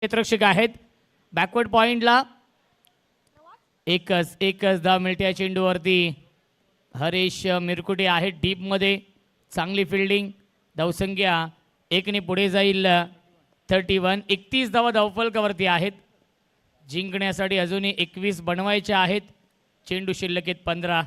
क्षेत्ररक्षक आहेत बॅकवर्ड पॉइंटला. एकच धाव मिळते या चेंडूवरती. हरेश मिरकुटे आहेत डीपमध्ये. चांगली फिल्डिंग. धावसंख्या 1ने पुढे जाईल. 31. 31 धावा धावफलकावरती आहेत. जिंकण्यासाठी अजूनही 21 बनवायचे आहेत. चेंडू शिल्लक आहेत 15.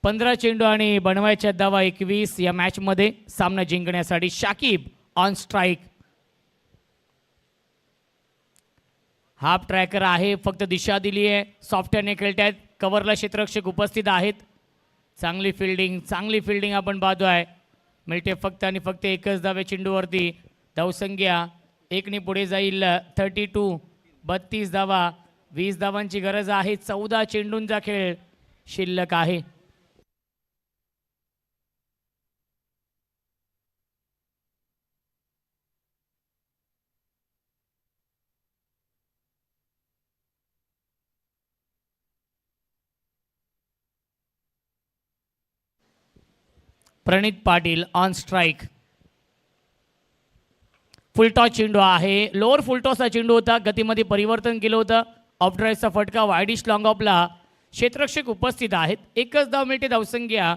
पंधरा चेंडू आणि बनवायच्या धावा 21 या मॅचमध्ये. सामना जिंकण्यासाठी Shakib on strike. Half tracker आहे. फक्त दिशा दिली आहे. सॉफ्टने खेळत आहेत. कव्हरला क्षेत्ररक्षक उपस्थित आहेत. चांगली फिल्डिंग आपण पाहतोय. मिळते फक्त आणि फक्त एकच धाव चेंडूवरती. धावसंख्या 1ने पुढे जाईल. 32. 32 धावा. 20 धावांची गरज आहे. 14 चेंडूंचा खेळ शिल्लक आहे. प्रणित पाटील ऑन स्ट्राईक. फुलटॉस चेंडू आहे. लोअर फुलटॉसचा चेंडू होता. गतीमध्ये परिवर्तन केलं होतं. ऑफ ड्राईव्हचा फटका वायडिश लॉंग ऑफला. क्षेत्ररक्षक उपस्थित आहेत. एकच धाव मिळते धावसंख्या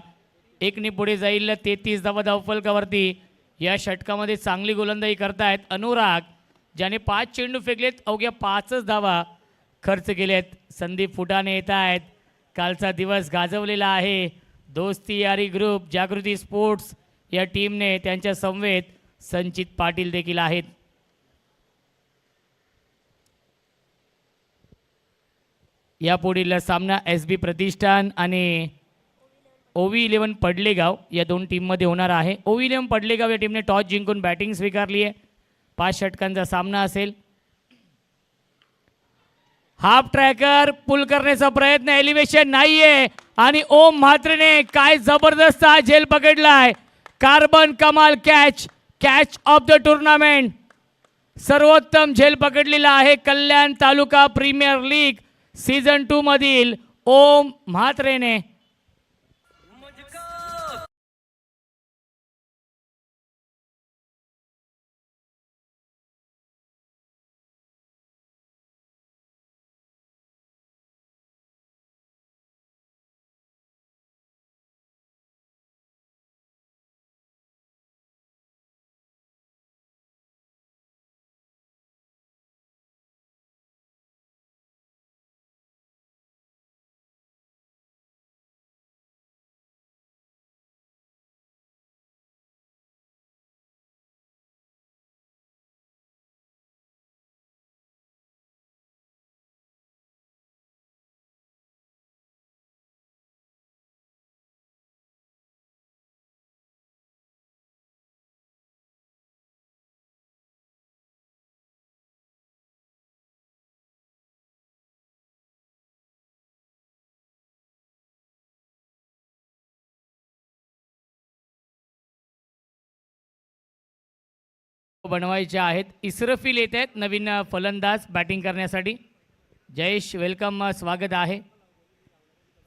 1ने पुढे जाईल. 33 धावा धावफलकावरती. या षटकामध्ये चांगली गोलंदाजी करतायत अनुराग, ज्याने 5 चेंडू फेकलेत. अवघ्या 5च धावा खर्च केलेत. संदीप फुटाणे येत आहेत. कालचा दिवस गाजवलेला आहे. दोस्ती यारी ग्रुप जागृती स्पोर्ट्स या टीमने त्यांच्या समवेत संचित पाटील देखील आहेत. यापुढील सामना SB प्रतिष्ठान आणि OV11 पडलेगाव या दोन टीममध्ये होणार आहे. OV11 पडलेगाव या टीमने टॉस जिंकून बॅटिंग स्वीकारली आहे. 5 षटकांचा सामना असेल. हाफ ट्रॅकर पुल करण्याचा प्रयत्न, एलिव्हेशन नाहीये आणि ओम म्हात्रेने काय जबरदस्त हा झेल पकडलाय. कार्बन कमाल कॅच ऑफ द टुर्नामेंट. सर्वोत्तम झेल पकडलेला आहे Kalyan Taluka premier league season 2 मधील ओम म्हात्रेने. बनवायचे आहेत. इस्रफिल येत आहेत नवीन फलंदाज बॅटिंग करण्यासाठी. जयेश वेलकम, स्वागत आहे.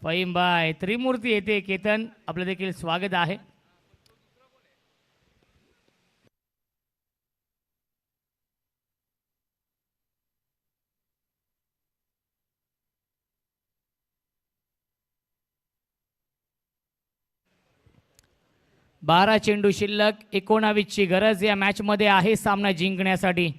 फहीम बाय त्रिमूर्ती येते. केतन आपलं देखील स्वागत आहे. बारा चेंडू शिल्लक. 19 ची गरज या मॅच मध्ये आहे सामना जिंकण्यासाठी.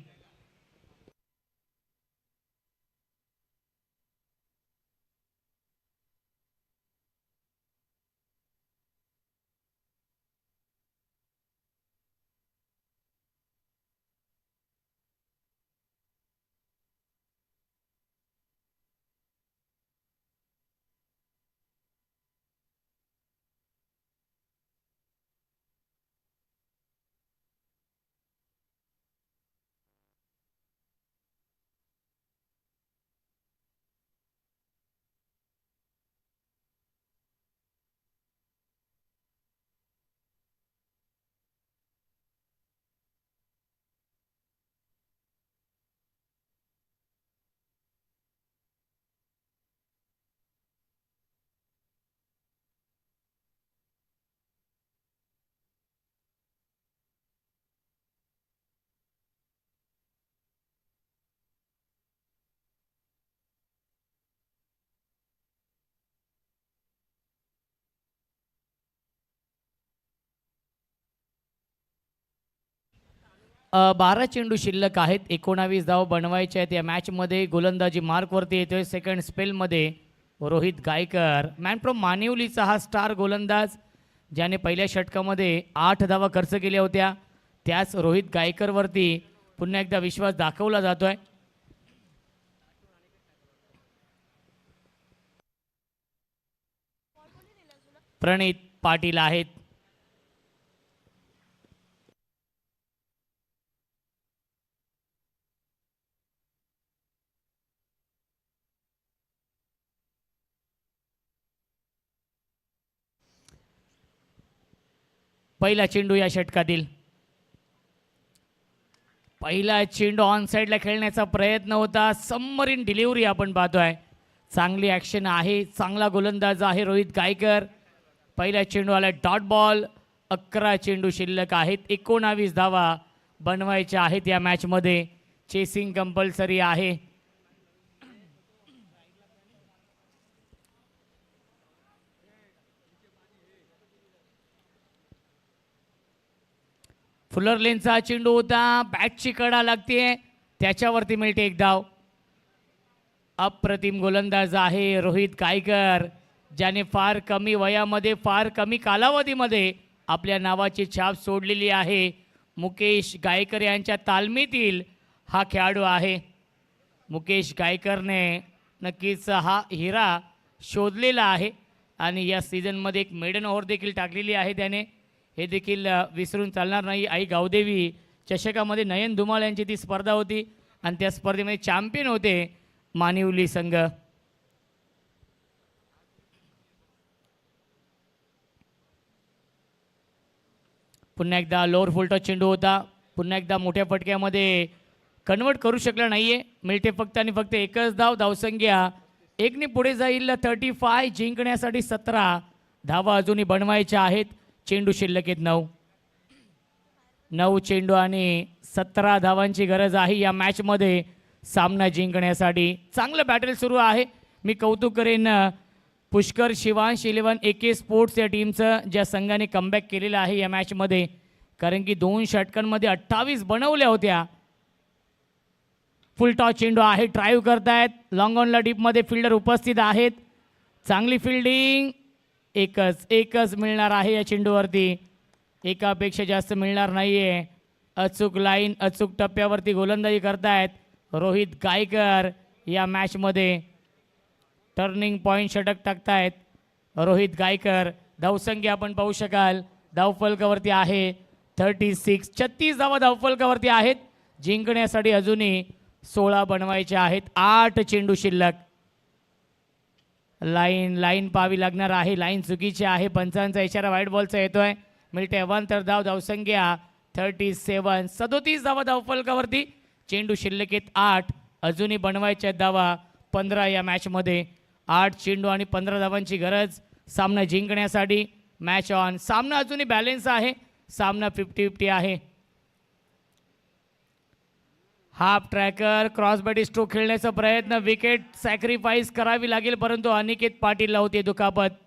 बारा चेंडू शिल्लक आहेत. 19 धाव बनवायचे आहेत या मॅचमध्ये. गोलंदाजी मार्कवरती येतोय सेकंड स्पेलमध्ये रोहित गायकर. मॅन फ्रॉम मानिवलीचा हा स्टार गोलंदाज, ज्याने पहिल्या षटकामध्ये 8 धावा खर्च केल्या होत्या. त्याच रोहित गायकरवरती पुन्हा एकदा विश्वास दाखवला जातोय. प्रणित पाटील आहेत. पहिला चेंडू या षटकातील. पहिला चेंडू ऑन साईडला खेळण्याचा प्रयत्न होता. सबमरीन डिलिव्हरी आपण पाहतोय. चांगली ॲक्शन आहे. चांगला गोलंदाज आहे रोहित गायकर. पहिला चेंडू आला डॉट बॉल. 11 चेंडू शिल्लक आहेत. 19 धावा बनवायच्या आहेत या मॅचमध्ये. चेसिंग कंपल्सरी आहे. फुलर लेनचा चेंडू होता. बॅटची कडा लागते, त्याच्यावरती मिळते एक धाव. अप्रतिम गोलंदाज आहे रोहित गायकर, ज्याने फार कमी वयामध्ये फार कमी कालावधीमध्ये आपल्या नावाची छाप सोडलेली आहे. मुकेश गायकर यांच्या तालमीतील हा खेळाडू आहे. मुकेश गायकरने नक्कीच हा हिरा शोधलेला आहे आणि या सीझनमध्ये एक मेडन ओव्हर देखील टाकलेली आहे त्याने. हे देखील विसरून चालणार नाही. आई गावदेवी चषकामध्ये नयन धुमाळ यांची ती स्पर्धा होती आणि त्या स्पर्धेमध्ये चॅम्पियन होते मानिवली संघ. पुन्हा एकदा लोअर फुलटॉस चेंडू होता. पुन्हा एकदा मोठ्या फटक्यामध्ये कन्वर्ट करू शकला नाहीये. मिळते फक्त आणि फक्त एकच धाव. धावसंख्या एकने पुढे जाईल 35. जिंकण्यासाठी 17 धावा अजूनही बनवायच्या आहेत. चेंडू शिल्लक आहेत 9 चेंडू आणि 17 धावांची गरज आहे या मॅचमध्ये सामना जिंकण्यासाठी. चांगलं बॅटल सुरू आहे. मी कौतुक करेन पुष्कर शिवांश 11 AK स्पोर्ट्स या टीमचं, ज्या संघाने कमबॅक केलेलं आहे या मॅचमध्ये. कारण की 2 षटकांमध्ये 28 बनवल्या होत्या. फुल टॉस चेंडू आहे. ड्राईव्ह करतायत. लॉंग ऑनला डीपमध्ये फिल्डर उपस्थित आहेत. चांगली फिल्डिंग. एकच मिळणार आहे या चेंडूवरती. एकापेक्षा जास्त मिळणार नाहीये. अचूक लाईन, अचूक टप्प्यावरती गोलंदाजी करतायत रोहित गायकर या मॅचमध्ये. टर्निंग पॉईंट षटक टाकतायत रोहित गायकर. धावसंख्या आपण पाहू शकाल धावफलकावरती आहे 36. 36 धावा धावफलकावरती आहेत. जिंकण्यासाठी अजूनही 16 बनवायचे आहेत. 8 चेंडू शिल्लक. लाईन पाहावी लागणार आहे. लाईन चुकीची आहे. पंचांचा इशारा व्हाईट बॉलचा येतोय. मिळते 1 तर धावसंख्या 37. 37 धावा धावफलकावरती. चेंडू शिल्लक आहेत 8. अजूनही बनवायच्या धावा 15 या मॅचमध्ये. 8 चेंडू आणि 15 धावांची गरज सामना जिंकण्यासाठी. Match on. सामना अजूनही बॅलेन्स आहे. सामना 50-50 आहे. हाफ ट्रॅकर क्रॉस बॅटी स्ट्रोक खेळण्याचा प्रयत्न. विकेट सॅक्रिफाईस करावी लागेल, परंतु अनिकेत पाटीलला होती दुखापत.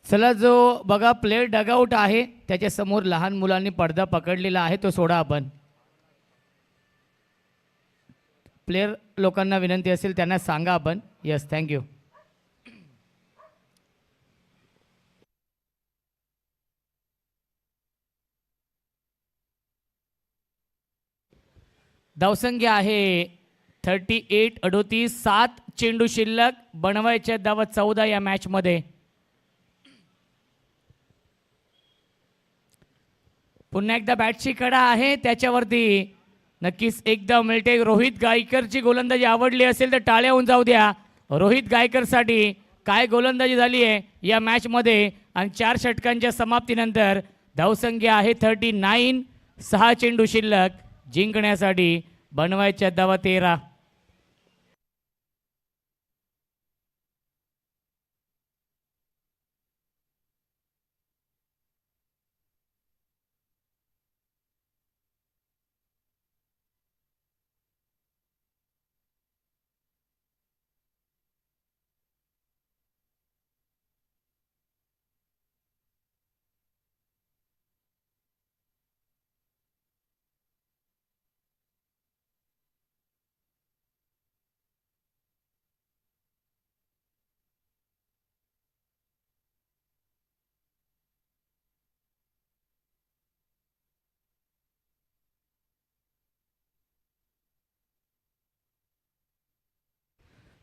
चला, जो बघा प्लेयर डगआउट आहे त्याच्या समोर लहान मुलांनी पडदा पकडलेला आहे, तो सोडा आपण. प्लेयर लोकांना विनंती असेल त्यांना सांगा आपण. Yes, thank you. धावसंख्या आहे 38-38. 7 चेंडू शिल्लक, बनवायच्या धावा 14 या मॅचमध्ये. पुन्हा एकदा बॅटची कडा आहे, त्याच्यावरती नक्कीच एकदा मिळते. रोहित गायकरची गोलंदाजी आवडली असेल तर टाळ्या होऊन जाऊ द्या. रोहित गायकरसाठी काय गोलंदाजी झाली आहे या मॅचमध्ये. आणि 4 षटकांच्या समाप्तीनंतर धावसंख्या आहे 39. 6 चेंडू शिल्लक, जिंकण्यासाठी बनवायच्या धावा 13.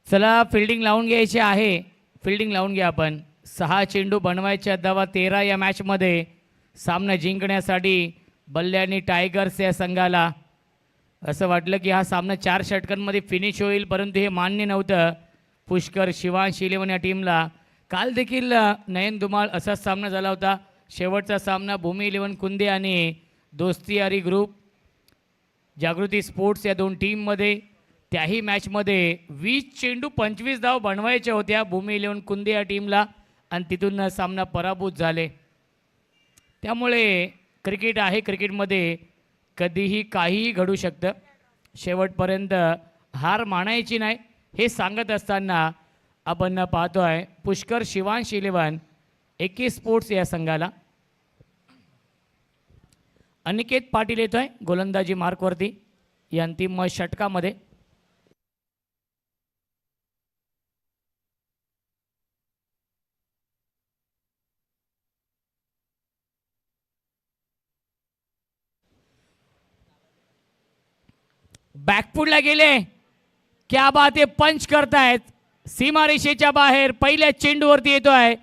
चला, फिल्डिंग लावून घ्यायची आहे. फिल्डिंग लावून घ्या आपण. 6 चेंडू, बनवायच्या धावा 13 या मॅचमध्ये. सामना जिंकण्यासाठी बल्ल्यानी टायगर्स या संघाला असं वाटलं की हा सामना 4 षटकांमध्ये फिनिश होईल, परंतु हे मान्य नव्हतं. पुष्कर शिवांश इलेव्हन या टीमला काल देखील नयन धुमाळ असाच सामना झाला होता. शेवटचा सामना भूमी इलेव्हन कुंदे आणि दोस्ती यारी ग्रुप जागृती स्पोर्ट्स या 2 टीममध्ये. त्याही मॅचमध्ये 20 चेंडू 25 धाव बनवायच्या होत्या भूमी इलेव्हन कुंदे या टीमला, आणि तिथून सामना पराभूत झाले. त्यामुळे क्रिकेट आहे, क्रिकेटमध्ये कधीही काहीही घडू शकतं. शेवटपर्यंत हार मानायची नाही हे सांगत असताना आपण पाहतोय पुष्कर शिवांश इलेव्हन एके स्पोर्ट्स या संघाला अनिकेत पाटील येतोय गोलंदाजी मार्कवरती या अंतिम षटकामध्ये. बॅकफुटला गेले, क्या बात आहे, पंच करतायत सीमारेषेच्या बाहेर. पहिल्या चेंडूवरती येतोय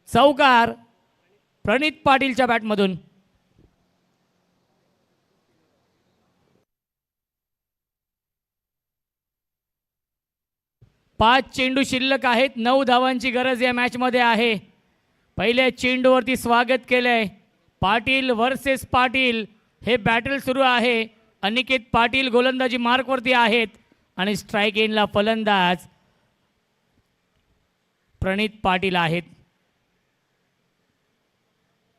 चौकार प्रणित पाटीलच्या बॅटमधून. पाच चेंडू शिल्लक आहेत, 9 धावांची गरज या मॅचमध्ये आहे. पहिल्या चेंडूवरती स्वागत केलंय पाटील वर्सेस पाटील, हे बॅटल सुरू आहे. अनिकेत पाटील गोलंदाजी मार्कवरती आहेत आणि स्ट्राईक एंडला फलंदाज प्रणित पाटील आहेत.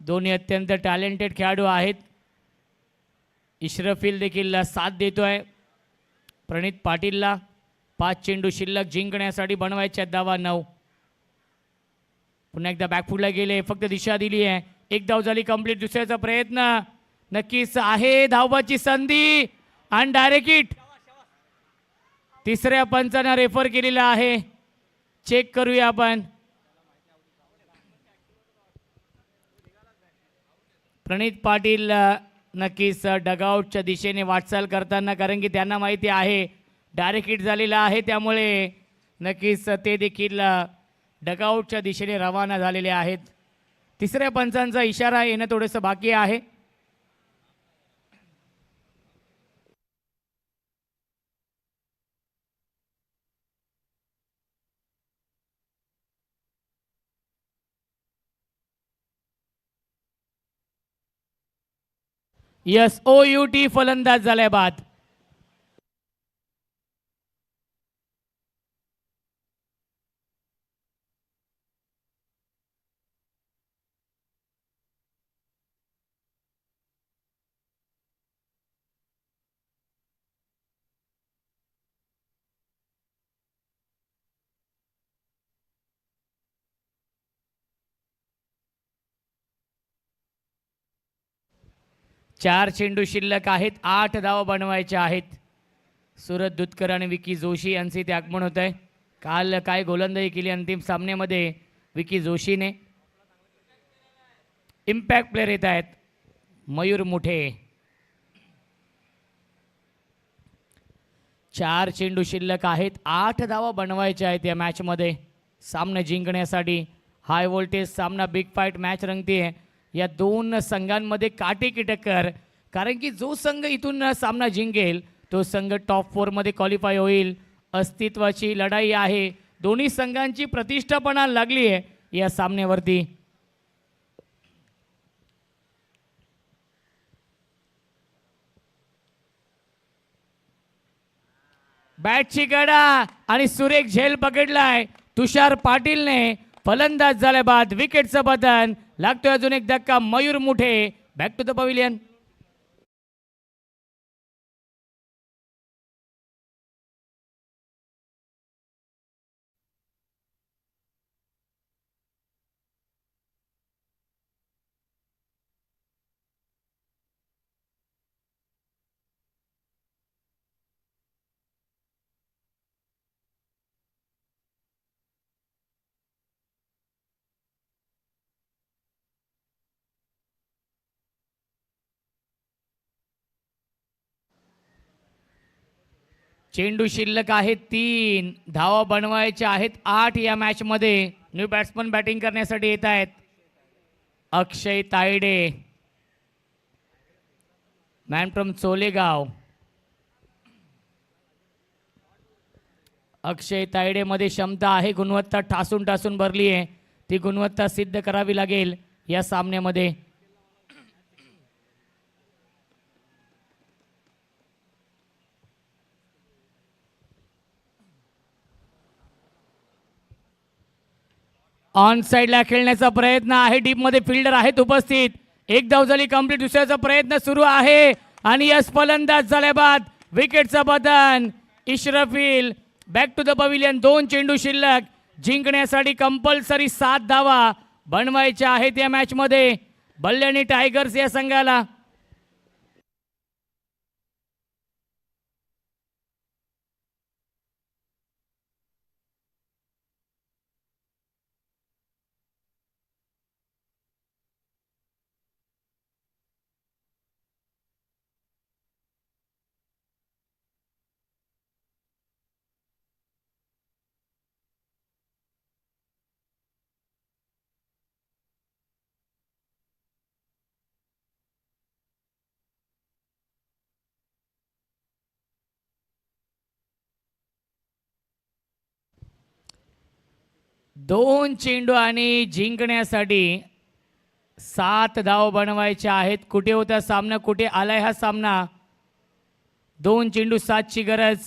दोन्ही अत्यंत टॅलेंटेड खेळाडू आहेत. इशरफिल देखील साथ देतोय प्रणित पाटीलला. 5 चेंडू शिल्लक, जिंकण्यासाठी बनवायच्या धावा 9. पुन्हा एकदा बॅकफुटला गेले, फक्त दिशा दिली आहे. 1 धाव झाली कंप्लीट. दुसऱ्याचा प्रयत्न नक्कीच आहे, धावबाची संधी आणि डायरेक्ट हिट. तिसऱ्या पंचानं रेफर केलेला आहे, चेक करूया आपण. प्रणित पाटील नक्कीच डगआउटच्या दिशेने वाटचाल करताना, कारण की त्यांना माहिती आहे डायरेक्ट हिट झालेला आहे, त्यामुळे नक्कीच ते देखील डगआउटच्या दिशेने रवाना झालेले आहेत. तिसऱ्या पंचांचा इशारा येणं थोडंसं बाकी आहे. SOUT फलंदाज झालाय बाद. चार चेंडू शिल्लक आहेत, 8 धावा बनवायच्या आहेत. सूरज दुधकर आणि विकी जोशी यांचे इथे आगमन होत आहे. काल काय गोलंदाजी केली अंतिम सामन्यामध्ये विकी जोशीने. इम्पॅक्ट प्लेयर येत आहेत मयूर मुठे. 4 चेंडू शिल्लक आहेत. 8 धावा बनवायच्या आहेत या मॅचमध्ये सामना जिंकण्यासाठी. हाय व्होल्टेज सामना, बिग फाईट मॅच रंगते. या दोन संघांमध्ये काटेकी टक्कर, कारण की जो संघ इथून सामना जिंकेल तो संघ टॉप 4 मध्ये क्वालिफाय होईल. अस्तित्वाची लढाई आहे. दोन्ही संघांची प्रतिष्ठापणा लागली आहे या सामन्यावरती. बॅटची गडा आणि सुरेख झेल पकडलाय तुषार पाटीलने. फलंदाज झाल्या बाद विकेटचं बदन लागतोय. अजून एक धक्का Mayur Muthe. Back to the pavilion. चेंडू शिल्लक आहेत 3. धावा बनवायच्या आहेत 8 या मॅच मध्ये. न्यू बॅट्समन बॅटिंग करण्यासाठी येत आहेत. अक्षय तायडे, मॅन फ्रॉम चोलेगाव. अक्षय तायडे मध्ये क्षमता आहे, गुणवत्ता ठासून ठासून भरली आहे. ती गुणवत्ता सिद्ध करावी लागेल या सामन्यामध्ये. ऑन साइडला खेळण्याचा प्रयत्न आहे. डीप मध्ये फिल्डर आहेत उपस्थित. एक धाव झाली कंप्लीट. दुसऱ्याचा प्रयत्न सुरू आहे आणि यस फलंदाज झाल्या बाद विकेटचा बदन. इशरफिल बॅक टू द पवेलियन. 2 चेंडू शिल्लक. जिंकण्यासाठी कंपल्सरी 7 धावा बनवायच्या आहेत या मॅच मध्ये बल्ल्याणी टायगर्स या संघाला. दोन चेंडू आणि जिंकण्यासाठी 7 धाव बनवायच्या आहेत. कुठे होता सामना, कुठे आलाय हा सामना. 2 चेंडू 7 ची गरज.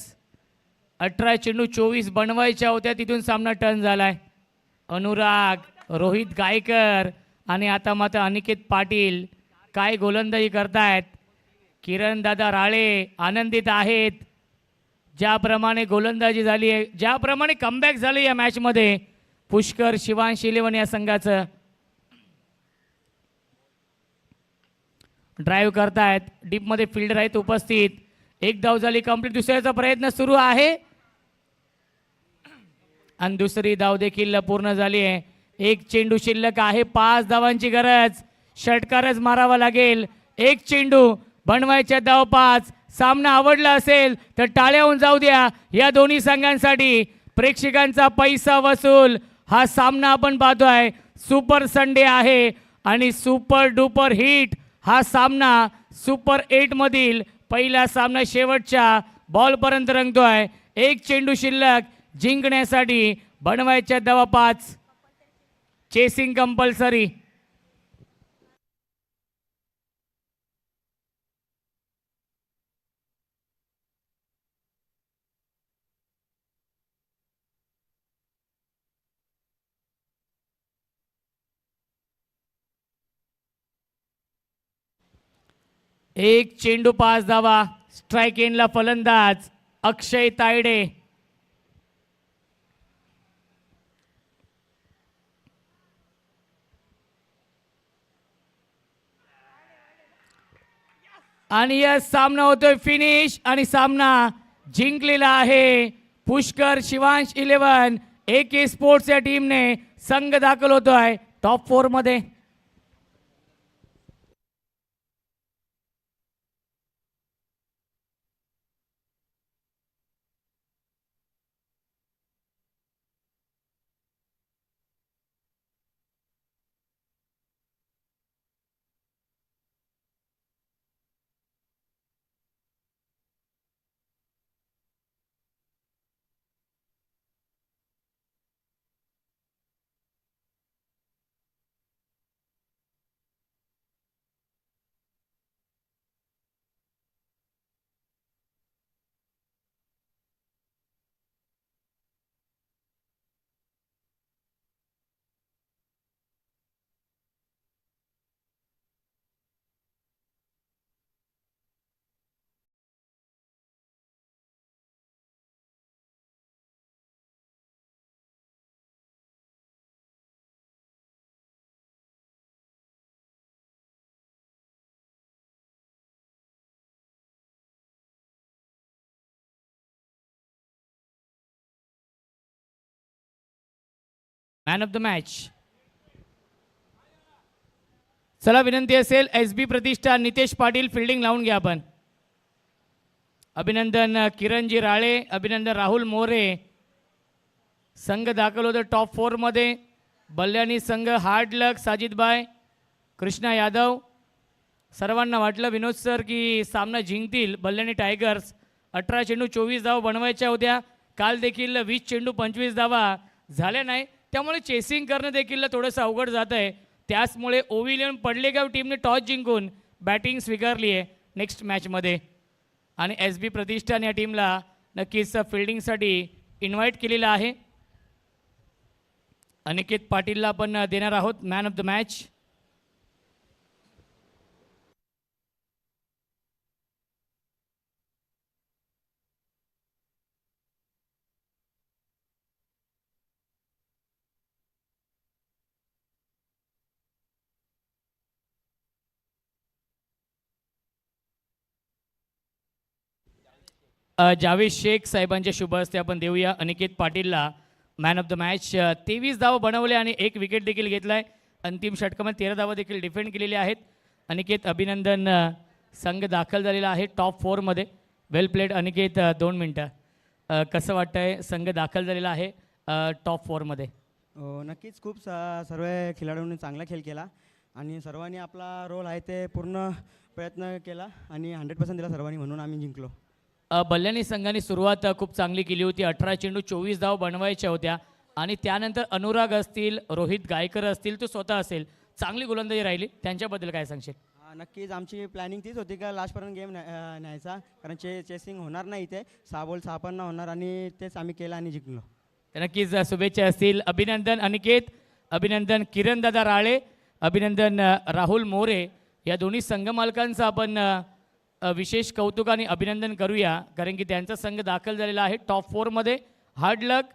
18 चेंडू 24 बनवायच्या होत्या, तिथून सामना टर्न झालाय. अनुराग, रोहित गायकर आणि आता मात्र अनिकेत पाटील काय गोलंदाजी करतायत. किरण दादा राळे आनंदित आहेत. ज्याप्रमाणे गोलंदाजी झाली आहे, ज्याप्रमाणे कमबॅक झाले या मॅचमध्ये पुष्कर शिवांश इलेव्हन या संघाचं. ड्राईव्ह करतायत. डीपमध्ये फिल्डर आहेत उपस्थित. एक धाव झाली कंप्लीट. दुसऱ्याचा प्रयत्न सुरू आहे आणि दुसरी धाव देखील पूर्ण झाली आहे. एक चेंडू शिल्लक आहे. 5 धावांची गरज. षटकारच मारावा लागेल. एक चेंडू बनवायच्या धाव 5. सामना आवडला असेल तर टाळ्या होऊन जाऊ द्या या दोन्ही संघांसाठी. प्रेक्षकांचा पैसा वसूल हा सामना आपण पाहतोय. सुपर संडे आहे आणि सुपर डुपर हिट हा सामना सुपर 8 मधील पहिला सामना शेवटच्या बॉलपर्यंत रंगतोय. एक चेंडू शिल्लक. जिंकण्यासाठी बनवायच्या धावा 5. Chasing compulsory. एक चेंडू 5 धावा. स्ट्राइक एंडला फलंदाज अक्षय तायडे. आणि या सामना होतोय फिनिश आणि सामना जिंकलेला आहे पुष्कर शिवांश 11. AK स्पोर्ट्स या टीमने संघ दाखल होतोय टॉप 4 मध्ये. Man of the match. चला विनंती असेल SB प्रतिष्ठान नितेश पाटील फिल्डिंग लावून घ्या आपण. अभिनंदन किरणजी राळे, अभिनंदन राहुल मोरे. संघ दाखल होतो टॉप 4 मध्ये. बल्ल्यानी संघ हार्ड लक साजिदबाई, कृष्णा यादव. सर्वांना वाटलं विनोद सर की सामना जिंकतील बल्ल्यानी टायगर्स. 18 चेंडू 24 धावा बनवायच्या होत्या. काल देखील 20 चेंडू 25 धावा झाल्या नाही, त्यामुळे चेसिंग करणं देखील थोडंसं अवघड जात आहे. त्याचमुळे ओव्हिलियन पडलेगाव टीमने टॉस जिंकून बॅटिंग स्वीकारली आहे नेक्स्ट मॅचमध्ये. आणि SB प्रतिष्ठान या टीमला नक्कीच फिल्डिंगसाठी इन्व्हाइट केलेलं आहे. अनिकेत पाटीलला आपण देणार आहोत man of the match. Javed Shaikh साहेबांच्या शुभ हस्ते आपण देऊया अनिकेत पाटीलला मॅन ऑफ द मॅच. 23 धावा बनवले आणि 1 विकेट देखील घेतलाय. अंतिम षटकामध्ये 13 धावा देखील डिफेंड केलेल्या आहेत. अनिकेत अभिनंदन. संघ दाखल झालेला आहे टॉप 4 मध्ये. वेल प्लेड अनिकेत. 2 मिनटं. कसं वाटतंय संघ दाखल झालेला आहे टॉप 4 मध्ये? नक्कीच खूप सर्व खेळाडूंनी चांगला खेळ केला आणि सर्वांनी आपला रोल आहे ते पूर्ण प्रयत्न केला आणि 100% दिला सर्वांनी, म्हणून आम्ही जिंकलो. बल्ल्यानी संघाने सुरुवात खूप चांगली केली होती. 18 चेंडू 24 धावा बनवायच्या होत्या आणि त्यानंतर अनुराग असतील, रोहित गायकर असतील, तो स्वतः असेल, चांगली गोलंदाजी राहिली. त्यांच्याबद्दल काय सांगशील? नक्कीच आमची प्लॅनिंग तीच होती का लास्टपर्यंत गेम न्यायचा, कारण चेसिंग होणार नाही, इथे 6 बॉल 6 पण होणार आणि तेच आम्ही केलं आणि जिंकलो. नक्कीच शुभेच्छा असतील. अभिनंदन अनिकेत, अभिनंदन किरणदादा राळे, अभिनंदन राहुल मोरे. या दोन्ही संघ मालकांचं आपण विशेष कौतुक आणि अभिनंदन करूया, कारण की त्यांचा संघ दाखल झालेला आहे टॉप 4 मध्ये. हार्ड लक.